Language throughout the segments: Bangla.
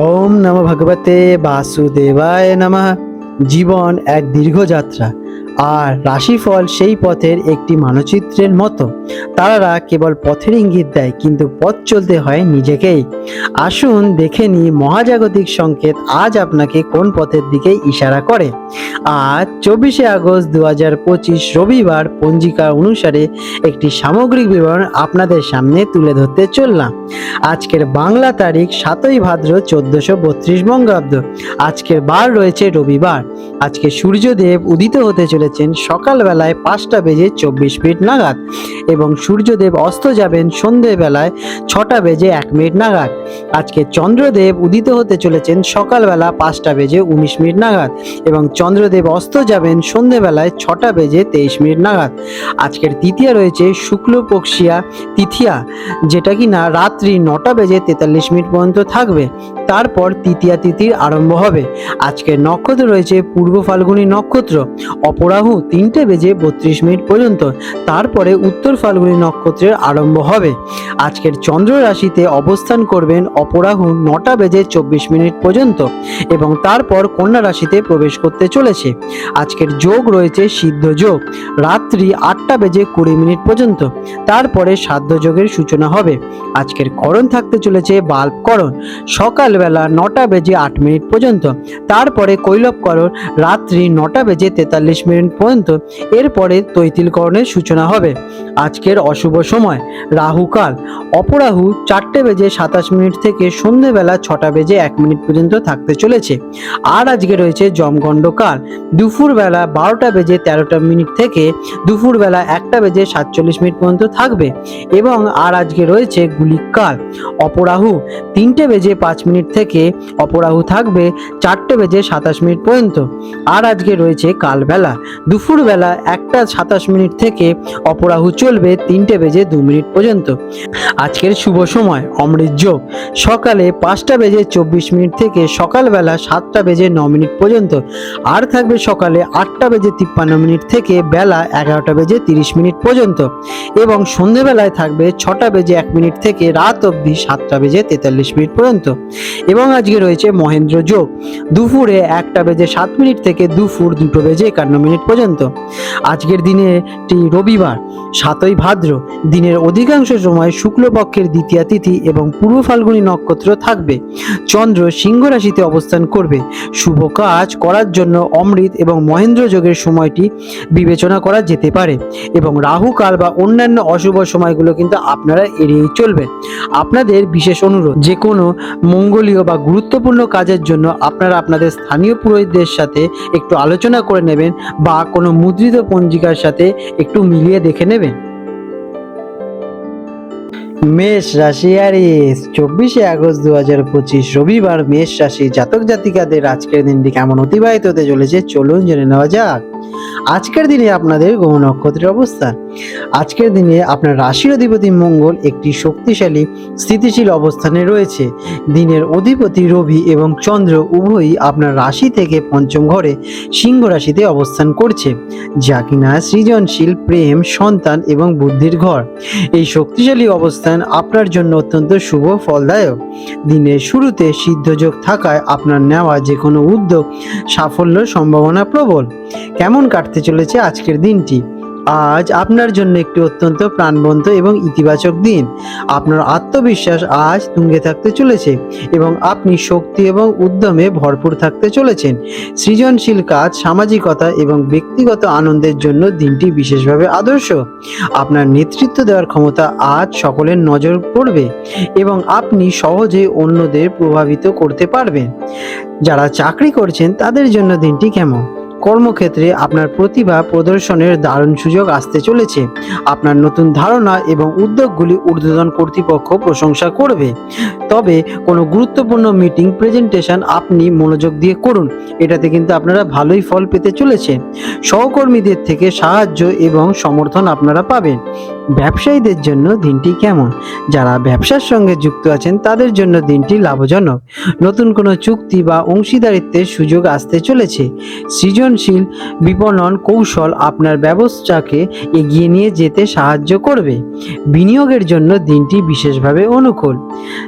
ওম নমঃ ভগবতে বাসুদেবায় নমঃ। জীবন এক দীর্ঘ যাত্রা, আর রাশিফল সেই পথের একটি মানচিত্রের মতো। তারারা কেবল পথের ইঙ্গিত দেয়, কিন্তু পথ চলতে হয় নিজেকেই। আসুন দেখে নিই মহাজাগতিক সংকেত আজ আপনাকে কোন পথের দিকে ইশারা করে। আজ 24শে আগস্ট 2025 রবিবার পঞ্জিকা অনুসারে একটি সামগ্রিক বিবরণ আপনাদের সামনে তুলে ধরতে চললাম। আজকের বাংলা তারিখ 7ই ভাদ্র 1432 বঙ্গাব্দ। আজকের বার রয়েছে রবিবার। আজকে সূর্যদেব উদিত হতে চলেছেন সকালবেলায় 5টা বেজে 24 মিনিট নাগাদ, এবং সূর্যদেব অস্ত যাবেন সন্ধেবেলায় 6টা বেজে 1 মিনিট নাগাদ। আজকে চন্দ্রদেব উদিত হতে চলেছেন সকালবেলা 5টা বেজে 19 মিনিট নাগাদ, এবং চন্দ্রদেব অস্ত যাবেন সন্ধেবেলায় 6টা বেজে 23 মিনিট নাগাদ। আজকের তৃতীয়া রয়েছে শুক্লপক্ষিয়া তৃতীয়া, যেটা কিনা রাত্রি 9টা বেজে 43 মিনিট পর্যন্ত থাকবে। তারপর তৃতীয়া তিথির আরম্ভ হবে। আজকের নক্ষত্র রয়েছে পূর্ব ফাল্গুনী নক্ষত্র, অপরাহু 3টে বেজে 32 মিনিট পর্যন্ত। তারপরে উত্তর ফাল্গুনী নক্ষত্রের আরম্ভ হবে। আজকের চন্দ্র রাশিতে অবস্থান করবেন অপরাহু 9টা বেজে 24 মিনিট পর্যন্ত, এবং তারপর কন্যা রাশিতে প্রবেশ করতে চলেছে। আজকের যোগ রয়েছে সিদ্ধ যোগ, রাত্রি 8টা বেজে 20 মিনিট পর্যন্ত। তারপরে সাধ্য যোগের সূচনা হবে। আজকের করণ থাকতে চলেছে বাল্ব করণ, সকালবেলা 9টা বেজে 8 মিনিট পর্যন্ত। তারপরে কৈলব করণ, রাত্রি 9টা বেজে 43 মিনিট পর্যন্ত। এরপরে তৈতিল করণের সূচনা হবে। আজকের অশুভ সময় রাহুকাল, অপরাহু 4টে বেজে 27 মিনিট থেকে সন্ধ্যেবেলা 6টা বেজে 1 মিনিট পর্যন্ত থাকতে চলেছে। আর আজকে রয়েছে যমগণ্ড কাল, দুপুরবেলা 12টা বেজে 13 মিনিট থেকে দুপুরবেলা 1টা বেজে 47 মিনিট পর্যন্ত থাকবে। এবং আর আজকে রয়েছে গুলিক কাল, অপরাহু 3টে বেজে 5 মিনিট থেকে অপরাহু থাকবে 4টে বেজে 27 মিনিট পর্যন্ত। আর আজকে রয়েছে কালবেলা, দুপুরবেলা 1টা 27 মিনিট থেকে অপরাহু চলবে 3টে বেজে 2 মিনিট পর্যন্ত। আজকের শুভ সময় অমৃত যোগ, সকালে 5টা বেজে 24 মিনিট থেকে সকালবেলা 7টা বেজে 9 মিনিট পর্যন্ত। আর থাকবে সকালে 8টা বেজে 53 মিনিট থেকে বেলা 11টা বেজে 30 মিনিট পর্যন্ত। এবং সন্ধেবেলায় থাকবে 6টা বেজে 1 মিনিট থেকে রাত অবধি 7টা বেজে 43 মিনিট পর্যন্ত। এবং আজকে রয়েছে মহেন্দ্র যোগ, দুপুরে 1টা বেজে 7 মিনিট থেকে দুপুর 2টো বেজে 51 মিনিট পর্যন্ত। আজকের দিনেটি রবিবার 7ই ভাদ্র। দিনের অধিকাংশ সময় শুক্লপক্ষের দ্বিতীয়া তিথি এবং পূর্ব ফাল্গুনী নক্ষত্র থাকবে। চন্দ্র সিংহ রাশিতে অবস্থান করবে। শুভ কাজ করার জন্য অমৃত এবং মহেন্দ্র যোগের সময়টি বিবেচনা করা যেতে পারে, এবং রাহু কাল বা অন্যান্য অশুভ সময়গুলো কিন্তু আপনারা এড়িয়েই চলবেন। আপনাদের বিশেষ অনুরোধ, যে কোনো মঙ্গলীয় বা গুরুত্বপূর্ণ কাজের জন্য আপনারা আপনাদের স্থানীয় পুরোহিতদের সাথে একটু আলোচনা করে নেবেন, বা কোনো মুদ্রিত পঞ্জিকার সাথে একটু মিলিয়ে দেখে নেবেন। মেষ রাশি অ্যারিস, 24শে আগস্ট 2025 রবিবার মেষ রাশি জাতক জাতিকাদের আজকের দিনটি কেমন অতিবাহিত হতে চলেছে চলুন জেনে নেওয়া যাক। আজকের দিনে আপনাদের গ্রহ নক্ষত্রের অবস্থান। আজকের দিনে আপনার রাশির অধিপতি মঙ্গল একটি শক্তিশালী স্থিতিশীল অবস্থানে রয়েছে। দিনের অধিপতি রবি এবং চন্দ্র উভয়ই আপনার রাশি থেকে পঞ্চম ঘরে সিংহ রাশিতে অবস্থান করছে, যা কিনা সৃজনশীল, প্রেম, সন্তান এবং বুদ্ধির ঘর। এই শক্তিশালী অবস্থান আপনার জন্য অত্যন্ত শুভ ফলদায়ক। দিনের শুরুতে সিদ্ধযোগ থাকায় আপনার নেওয়া যে কোনো উদ্যোগ সাফল্যের সম্ভাবনা প্রবল। কেমন কাটতে চলেছে আজকের দিনটি? আজ আপনার জন্য একটি অত্যন্ত প্রাণবন্ত এবং ইতিবাচক দিন। আপনার আত্মবিশ্বাস আজ তুঙ্গে থাকতে চলেছে, এবং আপনি শক্তি এবং উদ্যমে ভরপুর থাকতে চলেছেন। সৃজনশীল কাজ, সামাজিকতা এবং ব্যক্তিগত আনন্দের জন্য দিনটি বিশেষভাবে আদর্শ। আপনার নেতৃত্ব দেওয়ার ক্ষমতা আজ সকলের নজর পড়বে, এবং আপনি সহজেই অন্যদের প্রভাবিত করতে পারবেন। যারা চাকরি করছেন তাদের জন্য দিনটি কেমন? কর্মক্ষেত্রে আপনার প্রতিভা প্রদর্শনের দারুণ সুযোগ আসতে চলেছে। আপনার নতুন ধারণা এবং উদ্যোগগুলি ঊর্ধ্বতন কর্তৃপক্ষ প্রশংসা করবে। তবে কোনো গুরুত্বপূর্ণ মিটিং প্রেজেন্টেশন আপনি মনোযোগ দিয়ে করুন, এটাতে কিন্তু আপনারা ভালোই ফল পেতে চলেছেন। সহকর্মীদের থেকে সাহায্য এবং সমর্থন আপনারা পাবেন। ব্যবসায়ীদের জন্য দিনটি কেমন? যারা ব্যবসার সঙ্গে যুক্ত আছেন তাদের জন্য দিনটি লাভজনক। নতুন কোনো চুক্তি বা অংশীদারিত্বের সুযোগ আসতে চলেছে। সৃজনশীল বিপণন কৌশল আপনার ব্যবসাকে এগিয়ে নিয়ে যেতে সাহায্য করবে। বিনিয়োগের জন্য দিনটি বিশেষভাবে অনুকূল।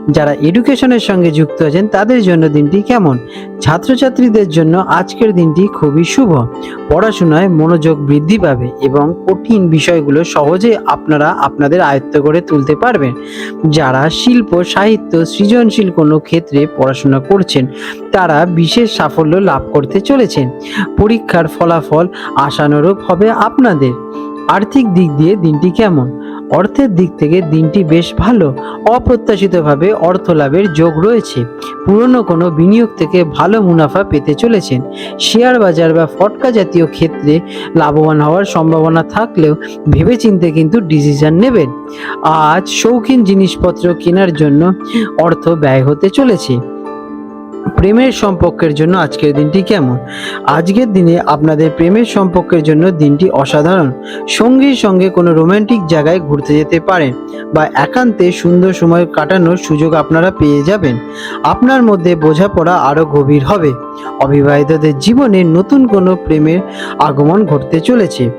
যারা এডুকেশনের সঙ্গে যুক্ত আছেন তাদের জন্য দিনটি কেমন? ছাত্রছাত্রীদের জন্য আজকের দিনটি খুবই শুভ। পড়াশোনায় মনোযোগ বৃদ্ধি পাবে এবং কঠিন বিষয়গুলো সহজে আপনারা আপনাদের আয়ত্ত করে তুলতে পারবেন। যারা শিল্প, সাহিত্য, সৃজনশীল কোনো ক্ষেত্রে পড়াশোনা করছেন তারা বিশেষ সাফল্য লাভ করতে চলেছেন। পরীক্ষার ফলাফল আশানুরূপ হবে আপনাদের। আর্থিক দিক দিয়ে দিনটি কেমন? অর্থের দিক থেকে দিনটি বেশ ভালো। অপ্রত্যাশিতভাবে অর্থ লাভের যোগ রয়েছে। পুরনো কোনো বিনিয়োগ থেকে ভালো মুনাফা পেতে চলেছেন। শেয়ার বাজার বা ফটকা জাতীয় ক্ষেত্রে লাভবান হওয়ার সম্ভাবনা থাকলেও ভেবেচিন্তে কিন্তু ডিসিশন নেবেন। আজ শৌখিন জিনিসপত্র কেনার জন্য অর্থ ব্যয় হতে চলেছে। প্রেমের সম্পর্কের জন্য আজকের দিনটি কেমন? আজকের দিনে আপনাদের প্রেমের সম্পর্কের জন্য দিনটি অসাধারণ। সঙ্গীর সঙ্গে কোনো রোমান্টিক জায়গায় ঘুরতে যেতে পারেন বা একান্তে সুন্দর সময় কাটানোর সুযোগ আপনারা পেয়ে যাবেন। আপনার মধ্যে বোঝাপড়া আরও গভীর হবে। অবিবাহিতদের জীবনে নতুন কোনো প্রেমের আগমন ঘটতে চলেছে।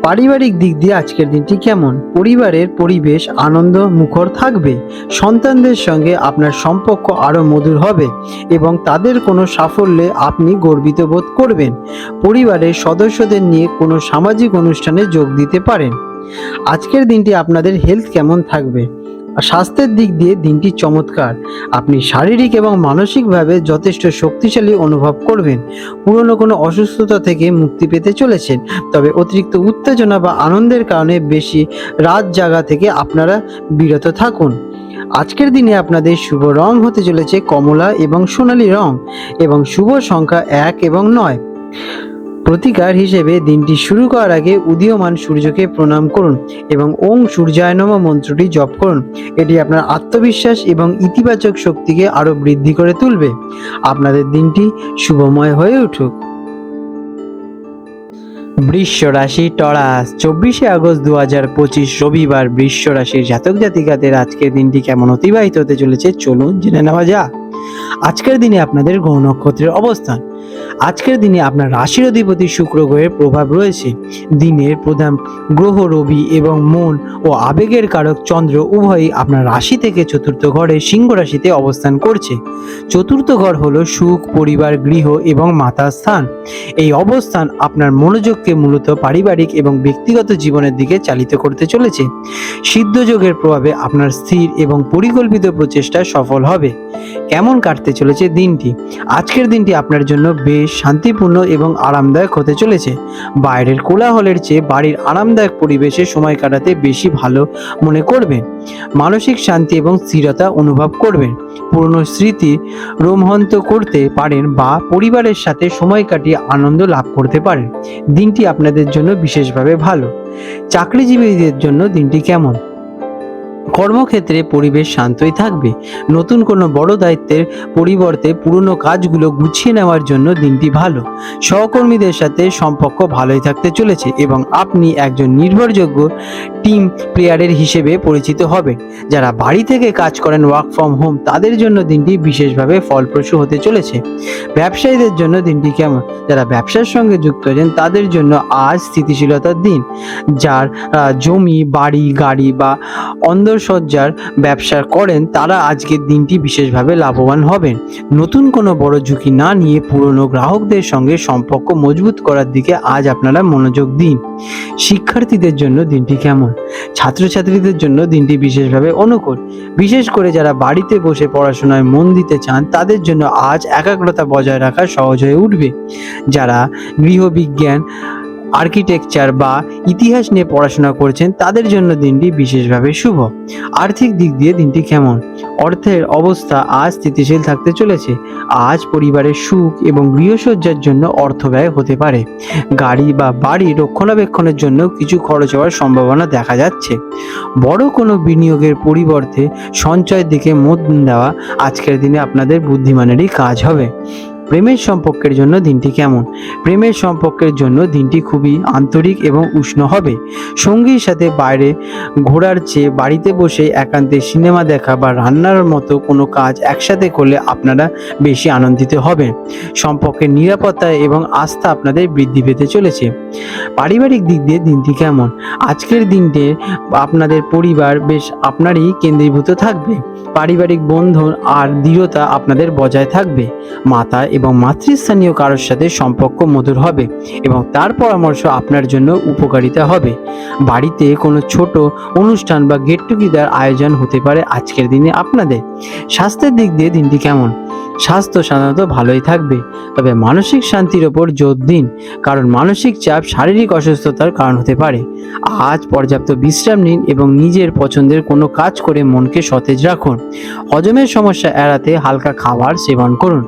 পারিবারিক দিক দিয়ে আজকের দিনটি কেমন? পরিবারের পরিবেশ আনন্দ মুখর থাকবে। সন্তানদের সঙ্গে আপনার সম্পর্ক আরও মধুর হবে এবং তাদের কোনো সাফল্যে আপনি গর্বিত বোধ করবেন। পরিবারের সদস্যদের নিয়ে কোনো সামাজিক অনুষ্ঠানে যোগ দিতে পারেন। আজকের দিনটি আপনাদের হেলথ কেমন থাকবে? স্বাস্থ্যের দিক দিয়ে দিনটি চমৎকার। আপনি শারীরিক এবং মানসিকভাবে যথেষ্ট শক্তিশালী অনুভব করবেন। পুরনো কোনো অসুস্থতা থেকে মুক্তি পেতে চলেছেন। তবে অতিরিক্ত উত্তেজনা বা আনন্দের কারণে বেশি রাত জাগা থেকে আপনারা বিরত থাকুন। আজকের দিনে আপনাদের শুভ রং হতে চলেছে কমলা এবং সোনালী রং এবং শুভ সংখ্যা 1 এবং 9। প্রতিকার হিসেবে দিনটি শুরু করার আগে উদীয়মান সূর্যকে প্রণাম করুন এবং ওং সূর্যায় নমঃ মন্ত্রটি জপ করুন। এটি আপনার আত্মবিশ্বাস এবং ইতিবাচক শক্তিকে আরও বৃদ্ধি করে তুলবে। আপনাদের দিনটি শুভময় হয়ে উঠুক। বৃষ রাশি টরাস, 24শে আগস্ট 2025 রবিবার বৃষ রাশির জাতক জাতিকাদের আজকের দিনটি কেমন অতিবাহিত হতে চলেছে চলুন জেনে নেওয়া যাক। আজকের দিনে আপনাদের গ্রহ নক্ষত্রের অবস্থান। আজকের দিনে আপনার রাশির অধিপতি শুক্র গ্রহের প্রভাব রয়েছে। দিনের প্রধান গ্রহ রবি এবং মন ও আবেগের কারক চন্দ্র উভয়ই আপনার রাশি থেকে চতুর্থ ঘরে সিংহ রাশিতে অবস্থান করছে। চতুর্থ ঘর হলো সুখ, পরিবার, গৃহ এবং মাতার স্থান। এই অবস্থান আপনার মনোযোগকে মূলত পারিবারিক এবং ব্যক্তিগত জীবনের দিকে চালিত করতে চলেছে। সিদ্ধযোগের প্রভাবে আপনার স্থির এবং পরিকল্পিত প্রচেষ্টা সফল হবে। কেমন কাটতে চলেছে দিনটি? আজকের দিনটি আপনার জন্য বেশ শান্তিপূর্ণ এবং আরামদায়ক হতে চলেছে। বাইরের কোলাহলের চেয়ে বাড়ির আরামদায়ক পরিবেশে সময় কাটাতে বেশি ভালো মনে করবেন। মানসিক শান্তি এবং স্থিরতা অনুভব করবেন। পুরনো স্মৃতি রোমহন্ত করতে পারেন বা পরিবারের সাথে সময় কাটিয়ে আনন্দ লাভ করতে পারেন। দিনটি আপনাদের জন্য বিশেষভাবে ভালো। চাকরিজীবীদের জন্য দিনটি কেমন? কর্মক্ষেত্রে পরিবেশ শান্তই থাকবে। নতুন কোনো বড় দায়িত্বের পরিবর্তে পুরনো কাজগুলো গুছিয়ে নেওয়ার জন্য দিনটি ভালো। সহকর্মীদের সাথে সম্পর্ক ভালোই থাকতে চলেছে এবং আপনি একজন নির্ভরযোগ্য টিম প্লেয়ারের হিসেবে পরিচিত হবেন। যারা বাড়ি থেকে কাজ করেন ওয়ার্ক ফ্রম হোম তাদের জন্য দিনটি বিশেষভাবে ফলপ্রসূ হতে চলেছে। ব্যবসায়ীদের জন্য দিনটি কেমন? যারা ব্যবসার সঙ্গে যুক্ত আছেন তাদের জন্য আজ স্থিতিশীলতার দিন। যার জমি, বাড়ি, গাড়ি বা অন্দরসজ্জার ব্যবসা করেন তারা আজকের দিনটি বিশেষভাবে লাভবান হবেন। নতুন কোনো বড় ঝুঁকি না নিয়ে পুরনো গ্রাহকদের সঙ্গে সম্পর্ক মজবুত করার দিকে আজ আপনারা মনোযোগ দিন। শিক্ষার্থীদের জন্য দিনটি কেমন? ছাত্রছাত্রীদের জন্য দিনটি বিশেষভাবে অনুকূল। বিশেষ করে যারা বাড়িতে বসে পড়াশোনায় মন দিতে চান তাদের জন্য আজ একাগ্রতা বজায় রাখা সহজ হয়ে উঠবে। যারা গৃহবিজ্ঞান, আর্কিটেকচার বা ইতিহাস নিয়ে পড়াশোনা করছেন তাদের জন্য দিনটি বিশেষভাবে শুভ। আর্থিক দিক দিয়ে দিনটি কেমন? অর্থের অবস্থা আজ স্থিতিশীল থাকতে চলেছে। আজ পরিবারের সুখ এবং গৃহসজ্জার জন্য অর্থ ব্যয় হতে পারে। গাড়ি বা বাড়ি রক্ষণাবেক্ষণের জন্য কিছু খরচ হওয়ার সম্ভাবনা দেখা যাচ্ছে। বড় কোনো বিনিয়োগের পরিবর্তে সঞ্চয়ের দিকে মন দেওয়া আজকের দিনে আপনাদের বুদ্ধিমানেরই কাজ হবে। প্রেমের সম্পর্কের জন্য দিনটি কেমন? প্রেমের সম্পর্কের জন্য দিনটি খুবই আন্তরিক এবং উষ্ণ হবে। সঙ্গীর সাথে বাইরে ঘোরার চেয়ে বাড়িতে বসে একান্তে সিনেমা দেখা বা রান্নার মতো কোনো কাজ একসাথে করলে আপনারা বেশি আনন্দিত হবেন। সম্পর্কের নিরাপত্তা এবং আস্থা আপনাদের বৃদ্ধি পেতে চলেছে। পারিবারিক দিক দিয়ে দিনটি কেমন? আজকের দিনটি আপনাদের পরিবার বেশ আপনারই কেন্দ্রীভূত থাকবে। পারিবারিক বন্ধন আর দৃঢ়তা আপনাদের বজায় থাকবে। মাতা এবং মাতৃস্থানীয় কারোর সাথে সম্পর্ক মধুর হবে এবং তার পরামর্শ আপনার জন্য উপকারিতা হবে। বাড়িতে কোনো ছোট অনুষ্ঠান বা গেট টুগেদার আয়োজন হতে পারে আজকের দিনে আপনাদের। স্বাস্থ্যের দিক দিয়ে দিনটি কেমন? স্বাস্থ্য সাধারণত ভালোই থাকবে, তবে মানসিক শান্তির ওপর জোর দিন, কারণ মানসিক চাপ শারীরিক অসুস্থতার কারণ হতে পারে। আজ পর্যাপ্ত বিশ্রাম নিন এবং নিজের পছন্দের কোনো কাজ করে মনকে সতেজ রাখুন। হজমের সমস্যা এড়াতে হালকা খাবার সেবন করুন।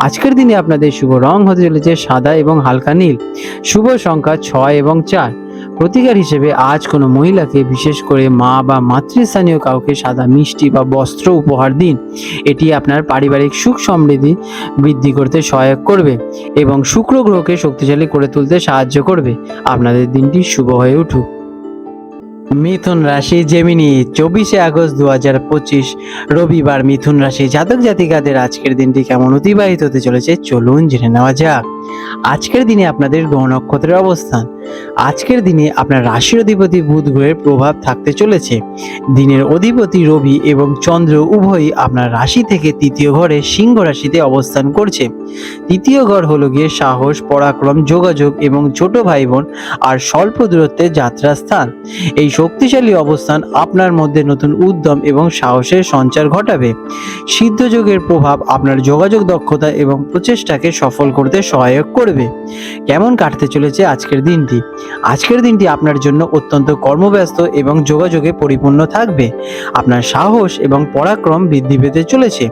আজকের দিনে আপনাদের শুভ রং হতে চলেছে সাদা এবং হালকা নীল। শুভ সংখ্যা 6 এবং 4। প্রতিকার হিসেবে আজ কোনো মহিলাকে, বিশেষ করে মা বা মাতৃস্থানীয় কাউকে সাদা মিষ্টি বা বস্ত্র উপহার দিন। এটি আপনার পারিবারিক সুখ সমৃদ্ধি বৃদ্ধি করতে সহায়ক করবে এবং শুক্র গ্রহকে শক্তিশালী করে তুলতে সাহায্য করবে। আপনাদের দিনটি শুভ হয়ে উঠুক। মিথুন রাশি, জেমিনি, 24শে আগস্ট 2025 রবিবার। মিথুন রাশি জাতক জাতিকাদের আজকের দিনটি কেমন অতিবাহিত হতে চলেছে চলুন জেনে নেওয়া যাক। আজকের দিনে আপনাদের গ্রহ নক্ষত্রের অবস্থান। আজকের দিনে আপনার রাশির অধিপতি বুধ গ্রহের প্রভাব থাকতে চলেছে। দিনের অধিপতি রবি এবং চন্দ্র উভয়ই আপনার রাশি থেকে তৃতীয় ঘরে সিংহ রাশিতে অবস্থান করছে। তৃতীয় ঘর হলো গিয়ে সাহস, পরাক্রম, যোগাযোগ এবং ছোট ভাই বোন আর স্বল্প দূরত্বের যাত্রা স্থান। এই শক্তিশালী অবস্থান আপনার মধ্যে নতুন উদ্যম এবং সাহসের সঞ্চার ঘটাবে। সিদ্ধযোগের প্রভাব আপনার যোগাযোগ দক্ষতা এবং প্রচেষ্টাকে সফল করতে সহায়ক করবে। কেমন কাটতে চলেছে আজকের দিনটি? আজকের দিনটি আপনার জন্য অত্যন্ত কর্মব্যস্ত এবং যোগাযোগে পরিপূর্ণ থাকবে। আপনার সাহস এবং পরাক্রম বৃদ্ধি পেতে চলেছে।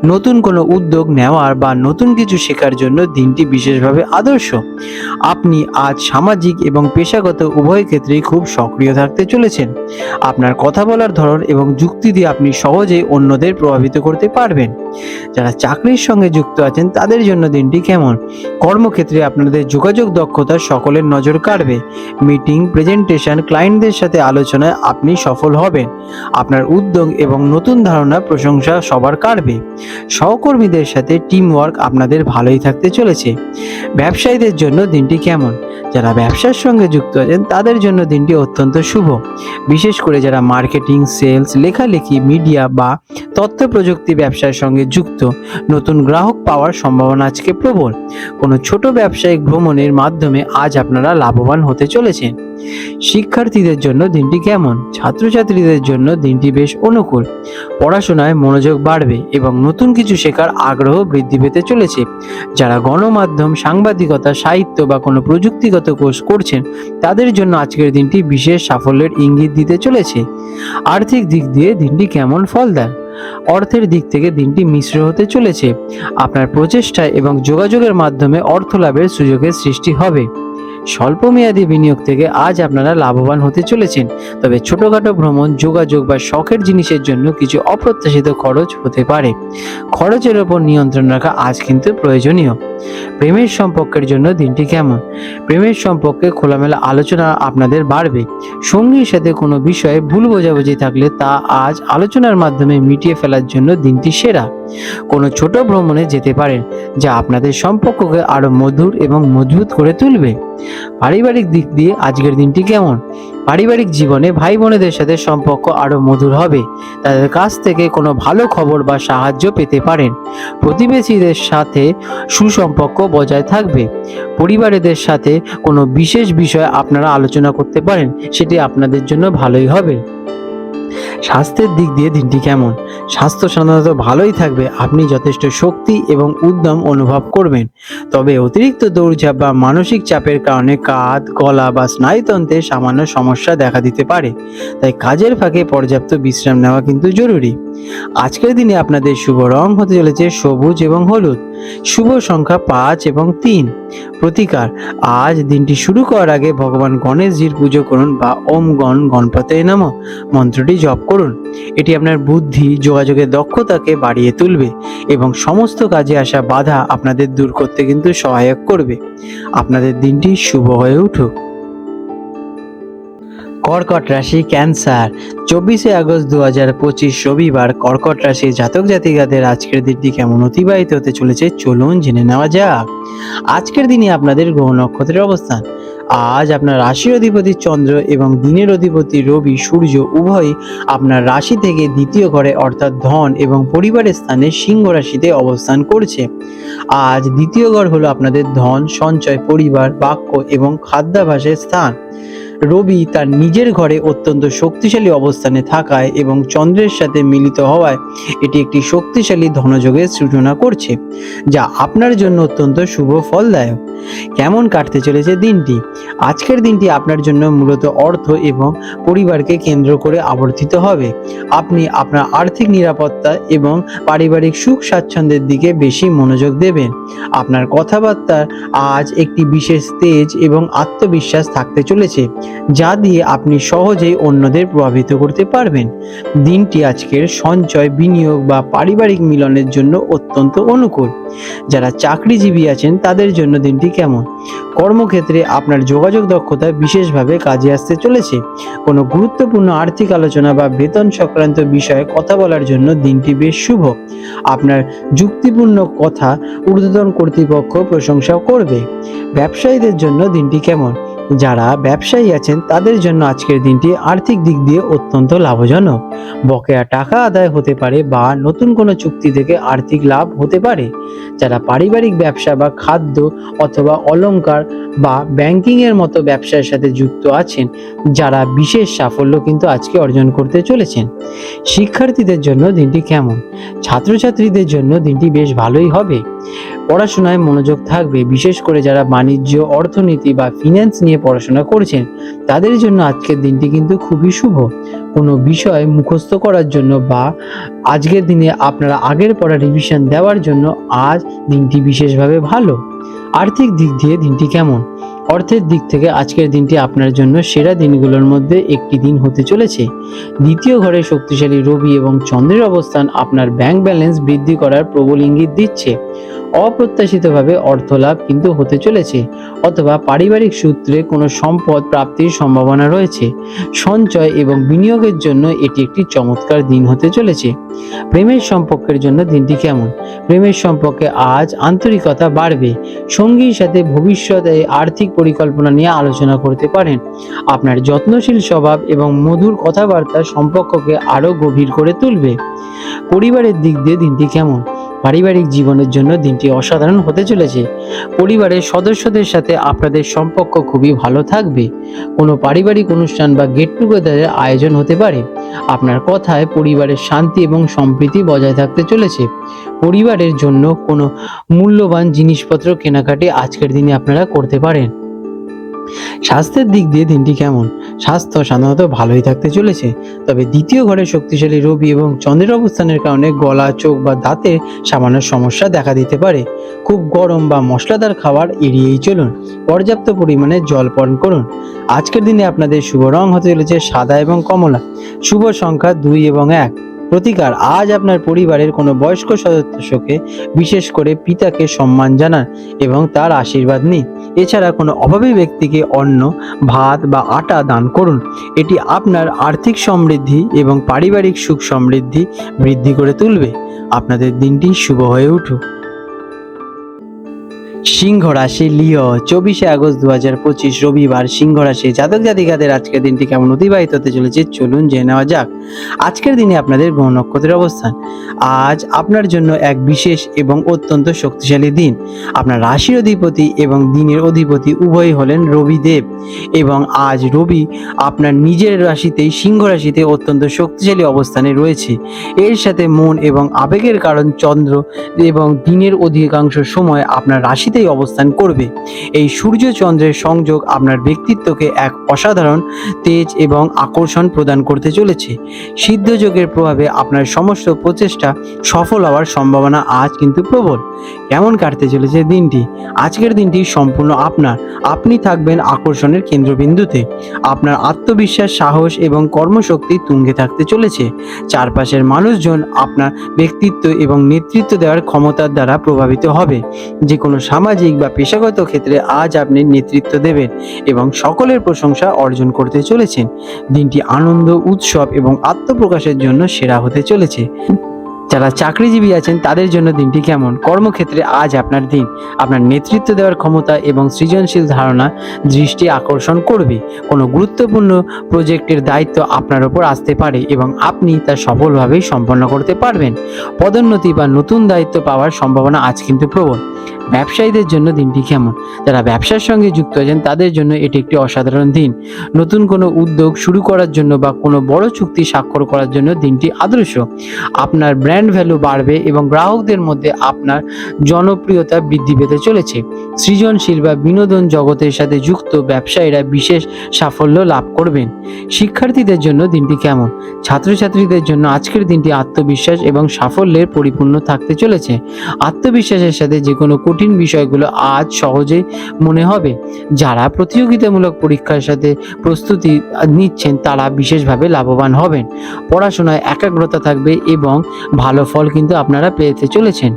নতুন কোনো উদ্যোগ নেওয়ার বা নতুন কিছু শেখার জন্য দিনটি বিশেষভাবে আদর্শ। আপনি আজ সামাজিক এবং পেশাগত উভয় ক্ষেত্রেই খুব সক্রিয় থাকতে চলেছেন। আপনার কথা বলার ধরন এবং যুক্তি দিয়ে আপনি সহজেই অন্যদের প্রভাবিত করতে পারবেন। যারা চাকরির সঙ্গে যুক্ত আছেন তাদের জন্য দিনটি কেমন? কর্মক্ষেত্রে আপনাদের যোগাযোগ দক্ষতা সকলের নজর কাড়বে। মিটিং, প্রেজেন্টেশন, ক্লায়েন্টদের সাথে আলোচনায় আপনি সফল হবেন। আপনার উদ্যোগ এবং নতুন ধারণা প্রশংসা সবার কাড়বে। সহকর্মীদের সাথে টিম ওয়ার্ক আপনাদের ভালোই থাকতে চলেছে। ব্যবসায়ীদের জন্য দিনটি কেমন? যারা ব্যবসার সঙ্গে যুক্ত আছেন তাদের জন্য দিনটি অত্যন্ত শুভ। বিশেষ করে যারা মার্কেটিং, সেলস, লেখালেখি, মিডিয়া বা তথ্য প্রযুক্তি ব্যবসার সঙ্গে যুক্ত, নতুন গ্রাহক পাওয়ার সম্ভাবনা আজকে প্রবল। কোনো ছোট ব্যবসায়িক ভ্রমণের মাধ্যমে আজ আপনারা লাভবান হতে চলেছেন। শিক্ষার্থীদের জন্য দিনটি কেমন? ছাত্রছাত্রীদের জন্য দিনটি বেশ অনুকূল। পড়াশোনায় মনোযোগ বাড়বে এবং নতুন কিছু শেখার আগ্রহ বৃদ্ধি পেতে চলেছে। যারা গণমাধ্যম, সাংবাদিকতা, সাহিত্য বা কোনো প্রযুক্তিগত কোর্স করছেন তাদের জন্য আজকের দিনটি বিশেষ সাফল্যের ইঙ্গিত দিতে চলেছে। আর্থিক দিক দিয়ে দিনটি কেমন ফল দেয়? অর্থের দিক থেকে দিনটি মিশ্র হতে চলেছে। আপনার প্রচেষ্টা এবং যোগাযোগের মাধ্যমে অর্থ লাভের সুযোগের সৃষ্টি হবে। স্বল্পমেয়াদী বিনিয়োগ থেকে আজ আপনারা লাভবান হতে চলেছেন, তবে ছোটখাটো ভ্রমণ, যোগাযোগ বা শখের জিনিসের জন্য কিছু অপ্রত্যাশিত খরচ হতে পারে। খরচের ওপর নিয়ন্ত্রণ রাখা আজ কিন্তু প্রয়োজনীয়। প্রেমের সম্পর্কের জন্য দিনটি কেমন? প্রেমের সম্পর্কে খোলামেলা আলোচনা আপনাদের বাড়বে। সঙ্গীর সাথে কোনো বিষয়ে ভুল বোঝাবুঝি থাকলে তা আজ আলোচনার মাধ্যমে মিটিয়ে ফেলার জন্য দিনটি সেরা। কোনো ছোট ভ্রমণে যেতে পারেন যা আপনাদের সম্পর্ককে আরো মধুর এবং মজবুত করে তুলবে। পারিবারিক দিক দিয়ে আজকের দিনটি কেমন? পারিবারিক জীবনে ভাই বোনেদের সাথে সম্পর্ক আরো মধুর হবে। তাদের কাছ থেকে কোনো ভালো খবর বা সাহায্য পেতে পারেন। প্রতিবেশীদের সাথে সুসম্পর্ক বজায় থাকবে। পরিবারেদের সাথে কোনো বিশেষ বিষয়ে আপনারা আলোচনা করতে পারেন, সেটি আপনাদের জন্য ভালোই হবে। স্বাস্থ্যের দিক দিয়ে দিনটি কেমন? স্বাস্থ্য সাধারণত ভালোই থাকবে। আপনি যথেষ্ট শক্তি এবং উদ্যম অনুভব করবেন, তবে অতিরিক্ত দৌড়ঝাঁপ বা মানসিক চাপের কারণে কাঁধ, গলা বা স্নায়ুতন্ত্রে সামান্য সমস্যা দেখা দিতে পারে। তাই কাজের ফাঁকে পর্যাপ্ত বিশ্রাম নেওয়া কিন্তু জরুরি। আজকের দিনে আপনাদের শুভ রং হতে চলেছে সবুজ এবং হলুদ। শুভ সংখ্যা 5 এবং 3। প্রতিকার: আজ দিনটি শুরু করার আগে ভগবান গণেশজির পুজো করুন বা ওম গণ গণপতে নমঃ মন্ত্রটি জপ করুন। করুন। এটি আপনার বুদ্ধি, যোগাযোগের দক্ষতাকে বাড়িয়ে তুলবে এবং সমস্ত কাজে আসা বাধা আপনাদের দূর করতে কিন্তু সহায়ক করবে। আপনাদের দিনটি শুভ হয়ে উঠুক। কর্কট রাশি, ক্যান্সার। 24 আগস্ট 2025 রবিবার কর্কট রাশির জাতক জাতিকাদের আজকের দিনটি কেমন অতিবাহিত হতে চলেছে চলুন জেনে নেওয়া যাক। আজকের দিনে আপনাদের গ্রহ নক্ষত্রের অবস্থান। আজ আপনার রাশির অধিপতি চন্দ্র এবং দিনের অধিপতি রবি, সূর্য উভয়ই আপনার রাশি থেকে দ্বিতীয় ঘরে অর্থাৎ ধন এবং পরিবারের স্থানে সিংহ রাশিতে অবস্থান করছে। আজ দ্বিতীয় ঘর হলো আপনাদের ধন, সঞ্চয়, পরিবার, বাক্য এবং খাদ্যাভ্যাসের স্থান। রবি তার নিজের ঘরে অত্যন্ত শক্তিশালী অবস্থানে থাকায় এবং চন্দ্রের সাথে মিলিত হওয়ায় এটি একটি শক্তিশালী ধনযোগের সূচনা করছে, যা আপনার জন্য অত্যন্ত শুভ ফলদায়ক। কেমন কাটতে চলেছে দিনটি? আজকের দিনটি আপনার জন্য মূলত অর্থ এবং পরিবারকে কেন্দ্র করে আবর্তিত হবে। আপনি আপনার আর্থিক নিরাপত্তা এবং পারিবারিক সুখ স্বাচ্ছন্দ্যের দিকে বেশি মনোযোগ দেবেন। আপনার কথাবার্তার আজ একটি বিশেষ তেজ এবং আত্মবিশ্বাস থাকতে চলেছে, যা দিয়ে আপনি সহজেই অন্যদের প্রভাবিত করতে পারবেন। দিনটি আজকের সঞ্চয়, বিনিয়োগ বা পারিবারিক মিলনের জন্য অত্যন্ত অনুকূল। যারা চাকরিজীবী আছেন তাদের জন্য দিনটি কেমন? কর্মক্ষেত্রে আপনার যোগাযোগ দক্ষতা বিশেষভাবে কাজে আসতে চলেছে। কোনো গুরুত্বপূর্ণ আর্থিক আলোচনা বা বেতন সংক্রান্ত বিষয়ে কথা বলার জন্য দিনটি বেশ শুভ। আপনার যুক্তিপূর্ণ কথা ঊর্ধ্বতন কর্তৃপক্ষ প্রশংসা করবে। ব্যবসায়ীদের জন্য দিনটি কেমন? যারা ব্যবসায়ী আছেন তাদের জন্য আজকের দিনটি আর্থিক দিক দিয়ে অত্যন্ত লাভজনক। বকেয়া টাকা আদায় হতে পারে বা নতুন কোনো চুক্তি থেকে আর্থিক লাভ হতে পারে। যারা পারিবারিক ব্যবসা বা খাদ্য অথবা অলংকার বা ব্যাংকিং এর মতো ব্যবসার সাথে যুক্ত আছেন, যারা বিশেষ সাফল্য কিন্তু আজকে অর্জন করতে চলেছেন। শিক্ষার্থীদের জন্য দিনটি কেমন? ছাত্রছাত্রীদের জন্য দিনটি বেশ ভালোই হবে। পড়াশোনায় মনোযোগ থাকবে, বিশেষ করে যারা বাণিজ্য, অর্থনীতি বা ফিন্যান্স নিয়ে পড়াশোনা করছেন তাদের জন্য আজকের দিনটি কিন্তু খুবই শুভ। কোনো বিষয় মুখস্থ করার জন্য বা আজকের দিনে আপনারা আগের পড়া রিভিশন দেওয়ার জন্য আজ দিনটি বিশেষভাবে ভালো। আর্থিক দিক দিয়ে দিনটি কেমন? অর্থের দিক থেকে আজকের দিনটি আপনার জন্য সেরা দিনগুলোর মধ্যে একটি দিন হতে চলেছে। দ্বিতীয় ঘরে শক্তিশালী রবি এবং চন্দ্রের অবস্থান আপনার ব্যাংক ব্যালেন্স বৃদ্ধি করার প্রবল ইঙ্গিত দিচ্ছে। অপ্রত্যাশিতভাবে অর্থ লাভ কিন্তু হতে চলেছে, অথবা পারিবারিক সূত্রে কোনো সম্পদ প্রাপ্তির সম্ভাবনা রয়েছে। সঞ্চয় এবং বিনিয়োগের জন্য এটি একটি চমৎকার দিন হতে চলেছে। প্রেমের সম্পর্কের জন্য দিনটি কেমন? প্রেমের সম্পর্কে আজ আন্তরিকতা বাড়বে। সঙ্গীর সাথে ভবিষ্যতে আর্থিক পরিকল্পনা নিয়ে আলোচনা করতে পারেন। আপনার যত্নশীল স্বভাব এবং মধুর কথাবার্তা সম্পর্ককে আরও গভীর করে তুলবে। পরিবারের দিক দিয়ে দিনটি কেমন? পারিবারিক জীবনের জন্য দিনটি অসাধারণ হতে চলেছে। পরিবারের সদস্যদের সাথে আপনাদের সম্পর্ক খুবই ভালো থাকবে। কোনো পারিবারিক অনুষ্ঠান বা গেট টুগেদারের আয়োজন হতে পারে। আপনার কথায় পরিবারের শান্তি এবং সম্প্রীতি বজায় থাকতে চলেছে। পরিবারের জন্য কোনো মূল্যবান জিনিসপত্র কেনাকাটি আজকের দিনে আপনারা করতে পারেন। স্বাস্থ্যের দিক দিয়ে দিনটি কেমন? স্বাস্থ্য সাধারণত ভালোই থাকতে চলেছে, তবে দ্বিতীয় ঘরে শক্তিশালী রবি এবং চন্দ্রের অবস্থানের কারণে গলা, চোখ বা দাঁতে সামান্য সমস্যা দেখা দিতে পারে। খুব গরম বা মশলাদার খাবার এড়িয়েই চলুন। পর্যাপ্ত পরিমাণে জল পান করুন। আজকের দিনে আপনাদের শুভ রং হতে চলেছে সাদা এবং কমলা। শুভ সংখ্যা 2 এবং 1। প্রতিকার: আজ আপনার পরিবারের কোনো বয়স্ক সদস্যকে, বিশেষ করে পিতাকে সম্মান জানান এবং তার আশীর্বাদ নিন। এছাড়া কোনো অভাবী ব্যক্তিকে অন্ন, ভাত বা আটা দান করুন। এটি আপনার আর্থিক সমৃদ্ধি এবং পারিবারিক সুখ সমৃদ্ধি বৃদ্ধি করে তুলবে। আপনাদের দিনটি শুভ হয়ে উঠুক। সিংহ রাশি, লিও। 24 আগস্ট 2025 রবিবার সিংহ রাশি জাতক জাতিকাদের আজকের দিনটি কেমন অতিবাহিত হতে চলেছে চলুন জেনে নেওয়া যাক। আজকের দিনে আপনাদের গ্রহ নক্ষত্রের অবস্থান। আজ আপনার জন্য এক বিশেষ এবং অত্যন্ত শক্তিশালী দিন। আপনার রাশির অধিপতি এবং দিনের অধিপতি উভয়ই হলেন রবিদেব, এবং আজ রবি আপনার নিজের রাশিতেই সিংহ রাশিতে অত্যন্ত শক্তিশালী অবস্থানে রয়েছে। এর সাথে মন এবং আবেগের কারণ চন্দ্র এবং দিনের অধিকাংশ সময় আপনার রাশি রাশিতেই অবস্থান করবে। এই সূর্য চন্দ্রের সংযোগ আপনার ব্যক্তিত্বকে এক অসাধারণ তেজ এবং আকর্ষণ প্রদান করতে চলেছে। সিদ্ধযোগের প্রভাবে আপনার সমস্ত প্রচেষ্টা সফল হওয়ার সম্ভাবনা আজ কিন্তু প্রবল। কেমন কাটতে চলেছে দিনটি? আজকের দিনটি সম্পূর্ণ আপনার। আপনি থাকবেন আকর্ষণের কেন্দ্রবিন্দুতে। আপনার আত্মবিশ্বাস, সাহস এবং কর্মশক্তি তুঙ্গে থাকতে চলেছে। চারপাশের মানুষজন আপনার ব্যক্তিত্ব এবং নেতৃত্ব দেওয়ার ক্ষমতার দ্বারা প্রভাবিত হবে। যে কোনো সামাজিক বা পেশাগত ক্ষেত্রে আজ আপনি নেতৃত্ব দেবেন এবং সকলের প্রশংসা অর্জন করতে চলেছেন। দিনটি আনন্দ, উৎসব এবং আত্মপ্রকাশের জন্য সেরা হতে চলেছে। যারা চাকরিজীবী আছেন তাদের জন্য দিনটি কেমন? কর্মক্ষেত্রে আজ আপনার দিন। আপনার নেতৃত্ব দেওয়ার ক্ষমতা এবং সৃজনশীল ধারণা দৃষ্টি আকর্ষণ করবে। কোনো গুরুত্বপূর্ণ প্রজেক্টের দায়িত্ব আপনার ওপর আসতে পারে এবং আপনি তা সফলভাবেই সম্পন্ন করতে পারবেন। পদোন্নতি বা নতুন দায়িত্ব পাওয়ার সম্ভাবনা আজ কিন্তু প্রবল। ব্যবসায়ীদের জন্য দিনটি কেমন? যারা ব্যবসার সঙ্গে যুক্ত আছেন তাদের জন্য এটি একটি অসাধারণ দিন। নতুন কোনো উদ্যোগ শুরু করার জন্য বা কোনো বড় চুক্তি স্বাক্ষর করার জন্য দিনটি আদর্শ। আপনার ব্র্যান্ড ভ্যালু বাড়বে এবং গ্রাহকদের মধ্যে আপনার জনপ্রিয়তা বৃদ্ধি পেতে চলেছে। সৃজনশীল বা বিনোদন জগতের সাথে যুক্ত ব্যবসায়ীরা বিশেষ সাফল্য লাভ করবেন। শিক্ষার্থীদের জন্য দিনটি কেমন? ছাত্রছাত্রীদের জন্য আজকের দিনটি আত্মবিশ্বাস এবং সাফল্যের পরিপূর্ণ থাকতে চলেছে। আত্মবিশ্বাসের সাথে যে কোনো কঠিন বিষয়গুলো আজ সহজেই মনে হবে। যারা প্রতিযোগিতামূলক পরীক্ষার সাথে প্রস্তুতি নিচ্ছেন তারা বিশেষভাবে লাভবান হবেন। পড়াশোনায় একাগ্রতা থাকবে এবং ভালো ফল কিন্তু আপনারা পেতে চলেছেন।